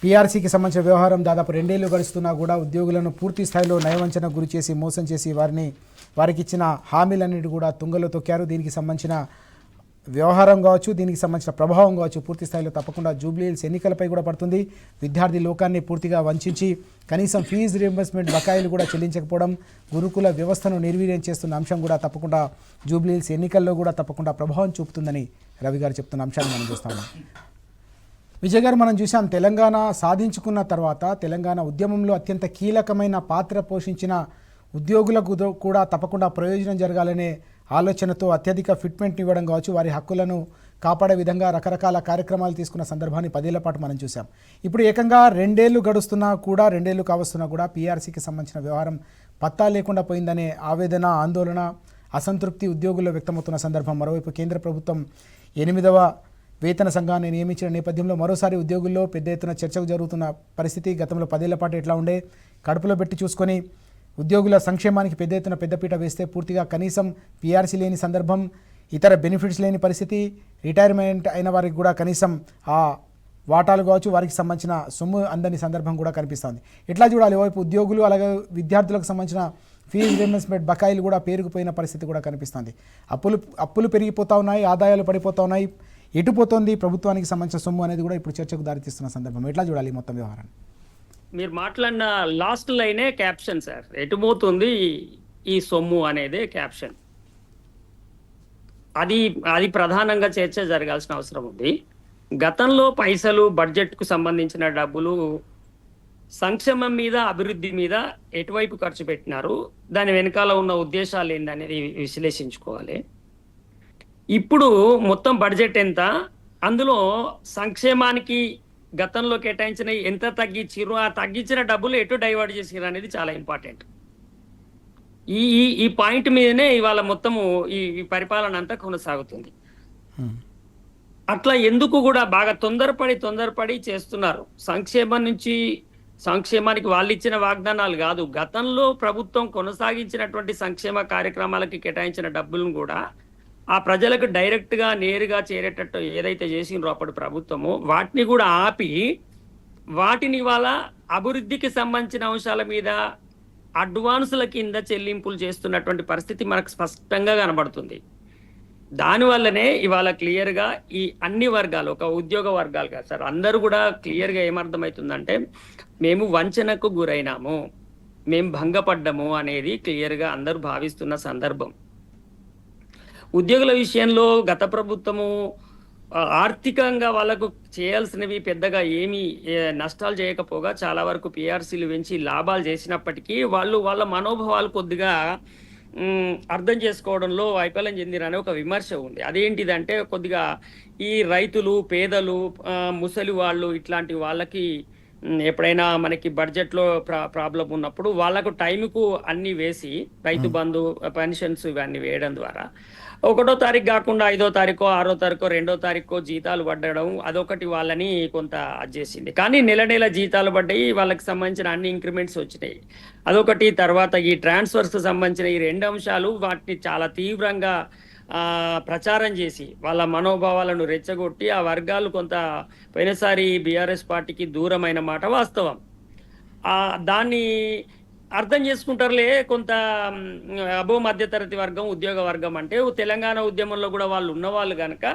పీఆర్సీకి సంబంధించిన వ్యవహారం దాదాపు 2 ఏళ్ళు గడుస్తున్నా కూడా ఉద్యోగులను పూర్తి స్థాయిలో నయవంచనకు గురి చేసి మోసం చేసి వారికి ఇచ్చిన హామీలన్నిటి కూడా తుంగలో తొక్కారు. దీనికి సంబంధించిన వ్యవహారం కావచ్చు, దీనికి సంబంధించిన ప్రభావం కావచ్చు పూర్తి స్థాయిలో తప్పకుండా జూబ్లీహిల్స్ ఎన్నికలపై కూడా పడుతుంది. విద్యార్థి లోకాన్ని పూర్తిగా వంచి కనీసం ఫీజు రీయింబర్స్మెంట్ బకాయిలు కూడా చెల్లించకపోవడం, గురుకుల వ్యవస్థను నిర్వీర్యం చేస్తున్న అంశం కూడా తప్పకుండా జూబ్లీహిల్స్ ఎన్నికల్లో కూడా తప్పకుండా ప్రభావం చూపుతుందని రవి గారు చెప్తున్న అంశాన్ని మనం చూస్తాము. విజయ్ గారు, మనం చూసాం తెలంగాణ సాధించుకున్న తర్వాత తెలంగాణ ఉద్యమంలో అత్యంత కీలకమైన పాత్ర పోషించిన ఉద్యోగులకు కూడా తప్పకుండా ప్రయోజనం జరగాలనే ఆలోచనతో అత్యధిక ఫిట్మెంట్ ఇవ్వడం కావచ్చు, వారి హక్కులను కాపాడే విధంగా రకరకాల కార్యక్రమాలు తీసుకున్న సందర్భాన్ని 10 ఏళ్ల పాటు మనం చూసాం. ఇప్పుడు ఏకంగా 2 ఏళ్ళు గడుస్తున్నా కూడా 2 ఏళ్ళు కావస్తున్నా కూడా పీఆర్సీకి సంబంధించిన వ్యవహారం పత్తా లేకుండా పోయిందనే ఆవేదన, ఆందోళన, అసంతృప్తి ఉద్యోగుల్లో వ్యక్తమవుతున్న సందర్భం. మరోవైపు కేంద్ర ప్రభుత్వం 8వ వేతన సంఘాన్ని నియమించిన నేపథ్యంలో మరోసారి ఉద్యోగుల్లో పెద్ద ఎత్తున చర్చకు జరుగుతున్న పరిస్థితి. గతంలో 10 ఏళ్ల పాటు ఎట్లా ఉండే, కడుపులో పెట్టి చూసుకొని ఉద్యోగుల సంక్షేమానికి పెద్ద ఎత్తున పెద్దపీట వేస్తే పూర్తిగా కనీసం పీఆర్సీ లేని సందర్భం, ఇతర బెనిఫిట్స్ లేని పరిస్థితి, రిటైర్మెంట్ అయిన వారికి కూడా కనీసం ఆ వాటాలు కావచ్చు వారికి సంబంధించిన సొమ్ము అందని సందర్భం కూడా కనిపిస్తుంది. ఎట్లా చూడాలి? ఓవైపు ఉద్యోగులు అలాగే విద్యార్థులకు సంబంధించిన ఫీజు రీయింబర్స్మెంట్ బకాయిలు కూడా పేరుకుపోయిన పరిస్థితి కూడా కనిపిస్తుంది. అప్పులు పెరిగిపోతూ ఉన్నాయి, ఆదాయాలు పడిపోతూ ఉన్నాయి. ఎటుపోతుంది ప్రభుత్వానికి సంబంధించిన సొమ్ము అనేది కూడా ఇప్పుడు చర్చకు దారితీస్తున్న సందర్భం. ఎట్లా చూడాలి మొత్తం వ్యవహారాన్ని? మీరు మాట్లాడిన లాస్ట్ లైనే క్యాప్షన్ సార్. ఎటుపోతుంది ఈ సొమ్ము అనేదే క్యాప్షన్. అది ప్రధానంగా చర్చ జరగాల్సిన అవసరం ఉంది. గతంలో పైసలు, బడ్జెట్కు సంబంధించిన డబ్బులు సంక్షేమం మీద, అభివృద్ధి మీద ఎటువైపు ఖర్చు పెట్టినారు, దాని వెనకాల ఉన్న ఉద్దేశాలు ఏందనేది విశ్లేషించుకోవాలి. ఇప్పుడు మొత్తం బడ్జెట్ ఎంత, అందులో సంక్షేమానికి గతంలో కేటాయించిన ఎంత తగ్గించారు, ఆ తగ్గించిన డబ్బులు ఎటు డైవర్ట్ చేసారు అనేది చాలా ఇంపార్టెంట్. ఈ పాయింట్ మీదనే ఇవాళ మొత్తము ఈ పరిపాలన అంతా కొనసాగుతుంది. అట్లా ఎందుకు కూడా బాగా తొందరపడి చేస్తున్నారు. సంక్షేమానికి వాళ్ళు ఇచ్చిన వాగ్దానాలు కాదు, గతంలో ప్రభుత్వం కొనసాగించినటువంటి సంక్షేమ కార్యక్రమాలకి కేటాయించిన డబ్బులను కూడా ఆ ప్రజలకు డైరెక్ట్గా నేరుగా చేరేటట్టు ఏదైతే చేసిండ్రో అప్పుడు ప్రభుత్వము, వాటిని కూడా ఆపి వాటిని వాళ్ళ అభివృద్ధికి సంబంధించిన అంశాల మీద అడ్వాన్సుల కింద చెల్లింపులు చేస్తున్నటువంటి పరిస్థితి మనకు స్పష్టంగా కనబడుతుంది. దానివల్లనే ఇవాళ క్లియర్గా ఈ అన్ని వర్గాలు, ఒక ఉద్యోగ వర్గాలు కాదు సార్, అందరూ కూడా క్లియర్గా ఏమర్థమవుతుందంటే మేము వంచనకు గురైనాము, మేము భంగపడ్డాము అనేది క్లియర్గా అందరూ భావిస్తున్న సందర్భం. ఉద్యోగుల విషయంలో గత ప్రభుత్వము ఆర్థికంగా వాళ్ళకు చేయాల్సినవి పెద్దగా ఏమీ నష్టాలు చేయకపోగా చాలా వరకు పీఆర్సీలు పెంచి లాభాలు చేసినప్పటికీ వాళ్ళ మనోభావాలు కొద్దిగా అర్థం చేసుకోవడంలో వైఫల్యం చెందిరనే ఒక విమర్శ ఉంది. అదేంటిదంటే కొద్దిగా ఈ రైతులు, పేదలు, ముసలి వాళ్ళు ఇట్లాంటి వాళ్ళకి ఎప్పుడైనా మనకి బడ్జెట్లో ప్రాబ్లం ఉన్నప్పుడు వాళ్ళకు టైంకు అన్ని వేసి రైతు బంధు, పెన్షన్స్ ఇవన్నీ వేయడం ద్వారా 1వ తారీఖు కాకుండా 5వ తారీఖు, 6వ తారీఖు, 2వ తారీఖు జీతాలు పడడం అదొకటి వాళ్ళని కొంత చేసింది. కానీ నెల జీతాలు పడ్డాయి, వాళ్ళకి సంబంధించిన అన్ని ఇంక్రిమెంట్స్ వచ్చినాయి, అదొకటి. తర్వాత ఈ ట్రాన్స్ఫర్స్ సంబంధించిన ఈ 2 అంశాలు వాటిని చాలా తీవ్రంగా ప్రచారం చేసి వాళ్ళ మనోభావాలను రెచ్చగొట్టి ఆ వర్గాలు కొంత పోయినసారి బీఆర్ఎస్ పార్టీకి దూరమైన మాట వాస్తవం. దాన్ని అర్థం చేసుకుంటారులే కొంత అబో మధ్యతరగతి వర్గం, ఉద్యోగ వర్గం అంటే తెలంగాణ ఉద్యమంలో కూడా వాళ్ళు ఉన్నవాళ్ళు కనుక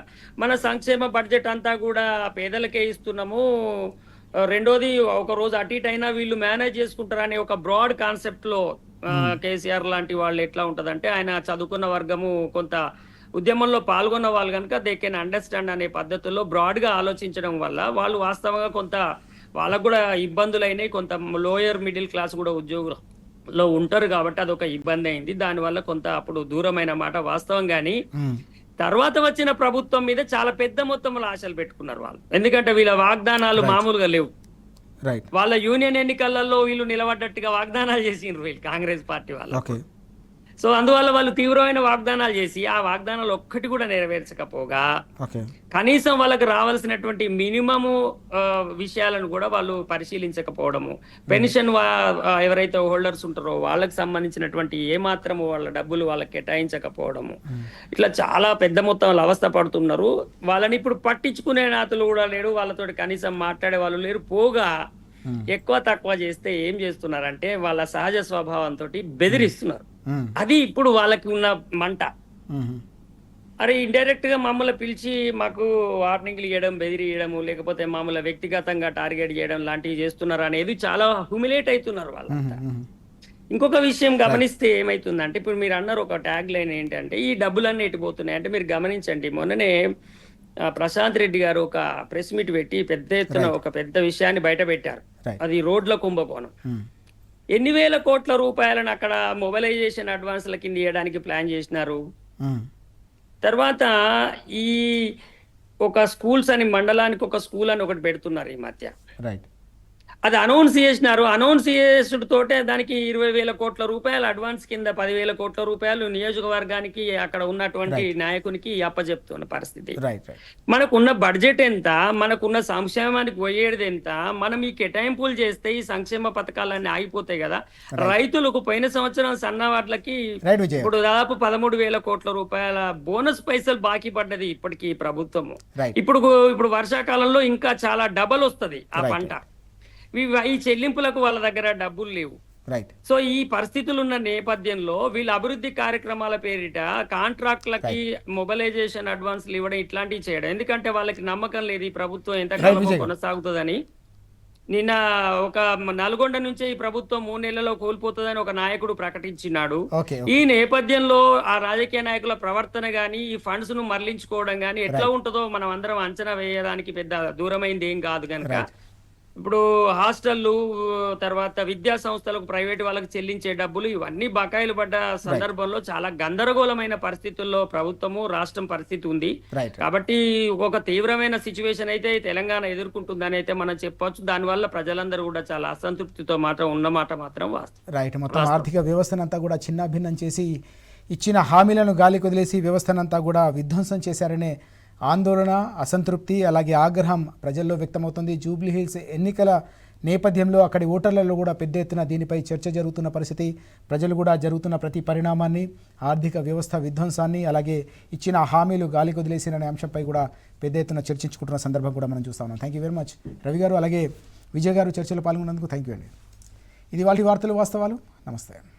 మన సంక్షేమ బడ్జెట్ అంతా కూడా పేదలకే ఇస్తున్నాము, రెండోది ఒక రోజు అటు ఇటు అయినా వీళ్ళు మేనేజ్ చేసుకుంటారనే ఒక బ్రాడ్ కాన్సెప్ట్ లో కేసీఆర్ లాంటి వాళ్ళు ఎట్లా ఉంటదంటే ఆయన చదువుకున్న వర్గము కొంత ఉద్యమంలో పాల్గొన్న వాళ్ళు కనుక దే కెన్ అండర్స్టాండ్ అనే పద్ధతుల్లో బ్రాడ్ గా ఆలోచించడం వల్ల వాళ్ళు వాస్తవంగా కొంత వాళ్ళకు కూడా ఇబ్బందులు అయినాయి, కొంత లోయర్ మిడిల్ క్లాస్ కూడా ఉద్యోగులలో ఉంటారు కాబట్టి అదొక ఇబ్బంది అయింది. దానివల్ల కొంత అప్పుడు దూరమైన మాట వాస్తవం. కానీ తర్వాత వచ్చిన ప్రభుత్వం మీద చాలా పెద్ద మొత్తంలో ఆశలు పెట్టుకున్నారు వాళ్ళు, ఎందుకంటే వీళ్ళ వాగ్దానాలు మామూలుగా లేవు. వాళ్ళ యూనియన్ ఎన్నికలలో వీళ్ళు నిలబడ్డట్టుగా వాగ్దానాలు చేసిండ్రు వీళ్ళు కాంగ్రెస్ పార్టీ వాళ్ళు. సో అందువల్ల వాళ్ళు తీవ్రమైన వాగ్దానాలు చేసి ఆ వాగ్దానాలు ఒక్కటి కూడా నెరవేర్చకపోగా కనీసం వాళ్ళకి రావాల్సినటువంటి మినిమము విషయాలను కూడా వాళ్ళు పరిశీలించకపోవడము, పెన్షన్ ఎవరైతే హోల్డర్స్ ఉంటారో వాళ్ళకి సంబంధించినటువంటి ఏమాత్రము వాళ్ళ డబ్బులు వాళ్ళకి కేటాయించకపోవడము, ఇట్లా చాలా పెద్ద మొత్తంలో అవస్థ పడుతున్నారు. వాళ్ళని ఇప్పుడు పట్టించుకునే నాతులు కూడా లేడు, వాళ్ళతో కనీసం మాట్లాడే వాళ్ళు లేరు. పోగా ఎక్కువ తక్కువ చేస్తే ఏం చేస్తున్నారంటే వాళ్ళ సహజ స్వభావంతో బెదిరిస్తున్నారు. అది ఇప్పుడు వాళ్ళకి ఉన్న మంట. అరే ఇండైరెక్ట్ గా మమ్మల్ని పిలిచి మాకు వార్నింగ్లు ఇవ్వడం, బెదిరియడము, లేకపోతే మమ్మల్ని వ్యక్తిగతంగా టార్గెట్ చేయడం లాంటివి చేస్తున్నారు అనేది చాలా హ్యూమిలేట్ అవుతున్నారు వాళ్ళంతా. ఇంకొక విషయం గమనిస్తే ఏమైతుందంటే ఇప్పుడు మీరు అన్నారు ఒక ట్యాగ్ లైన్ ఏంటంటే ఈ డబ్బులన్నీ ఎట్టిపోతున్నాయి అంటే మీరు గమనించండి. మొన్ననే ప్రశాంత్ రెడ్డి గారు ఒక ప్రెస్ మీట్ పెట్టి పెద్ద ఎత్తున ఒక పెద్ద విషయాన్ని బయట పెట్టారు. అది రోడ్ల కుంభకోణం. ఎన్ని వేల కోట్ల రూపాయలను అక్కడ మొబిలైజేషన్ అడ్వాన్స్ల కింద ఇవ్వడానికి ప్లాన్ చేసినారు. తర్వాత ఈ ఒక స్కూల్స్ అని మండలానికి ఒక స్కూల్ అని ఒకటి పెడుతున్నారు ఈ మధ్య. అది అనౌన్స్ చేసినారు. అనౌన్స్ చేసుడు తోటే దానికి 20,000 కోట్ల రూపాయలు అడ్వాన్స్ కింద 10,000 కోట్ల రూపాయలు నియోజకవర్గానికి అక్కడ ఉన్నటువంటి నాయకునికి అప్పచెప్తున్న పరిస్థితి. మనకున్న బడ్జెట్ ఎంత, మనకున్న సంక్షేమానికి పోయేది ఎంత, మనం ఈ కేటాయింపులు చేస్తే ఈ సంక్షేమ పథకాలన్నీ ఆగిపోతాయి కదా. రైతులకు పోయిన సంవత్సరం సన్నవాట్లకి ఇప్పుడు దాదాపు 13,000 కోట్ల రూపాయల బోనస్ పైసలు బాకీ పడ్డది ఇప్పటికి ప్రభుత్వము. ఇప్పుడు వర్షాకాలంలో ఇంకా చాలా డబల్ వస్తుంది ఆ పంట. ఈ చెల్లింపులకు వాళ్ళ దగ్గర డబ్బులు లేవు. సో ఈ పరిస్థితులు ఉన్న నేపథ్యంలో వీళ్ళ అభివృద్ధి కార్యక్రమాల పేరిట కాంట్రాక్ట్లకి మొబిలైజేషన్ అడ్వాన్స్లు ఇవ్వడం, ఇట్లాంటివి చేయడం. ఎందుకంటే వాళ్ళకి నమ్మకం లేదు ఈ ప్రభుత్వం ఎంతకాలం కొనసాగుతుందని. నిన్న ఒక నల్గొండ నుంచే ఈ ప్రభుత్వం 3 నెలల్లో కోల్పోతుందని ఒక నాయకుడు ప్రకటించినాడు. ఈ నేపథ్యంలో ఆ రాజకీయ నాయకుల ప్రవర్తన గాని, ఈ ఫండ్స్ ను మరలించుకోవడం గాని ఎట్లా ఉంటుందో మనం అందరం అంచనా వేయడానికి పెద్ద దూరమైంది ఏం కాదు కనుక ఇప్పుడు హాస్టళ్లు, తర్వాత విద్యా సంస్థలకు, ప్రైవేట్ వాళ్ళకి చెల్లించే డబ్బులు ఇవన్నీ బకాయిలు పడ్డ సందర్భంలో చాలా గందరగోళమైన పరిస్థితుల్లో ప్రభుత్వము, రాష్ట్రం పరిస్థితి ఉంది. కాబట్టి ఒక తీవ్రమైన సిచ్యువేషన్ అయితే తెలంగాణ ఎదుర్కొంటుందని అయితే మనం చెప్పొచ్చు. దానివల్ల ప్రజలందరూ కూడా చాలా అసంతృప్తితో ఉన్నమాట మాత్రం వాస్తవం. మొత్తం ఆర్థిక వ్యవస్థనంతా కూడా చిన్నాభిన్నం చేసి ఇచ్చిన హామీలను గాలికి వదిలేసి వ్యవస్థనంతా కూడా విధ్వంసం చేశారనే ఆందోళన, అసంతృప్తి, అలాగే ఆగ్రహం ప్రజల్లో వ్యక్తమవుతుంది. జూబ్లీహిల్స్ ఎన్నికల నేపథ్యంలో అక్కడి ఓటర్లలో కూడా పెద్ద ఎత్తున దీనిపై చర్చ జరుగుతున్న పరిస్థితి. ప్రజలు కూడా జరుగుతున్న ప్రతి పరిణామాన్ని, ఆర్థిక వ్యవస్థ విధ్వంసాన్ని, అలాగే ఇచ్చిన హామీలు గాలికి వదిలేసిననే అంశంపై కూడా పెద్ద ఎత్తున చర్చించుకుంటున్న సందర్భం కూడా మనం చూస్తా ఉన్నాం. Thank you very much Ravi గారు, అలాగే విజయ్ గారు చర్చలో పాల్గొన్నందుకు థ్యాంక్ యూ అండి. ఇది వాటి వార్తలు వాస్తవాలు. నమస్తే.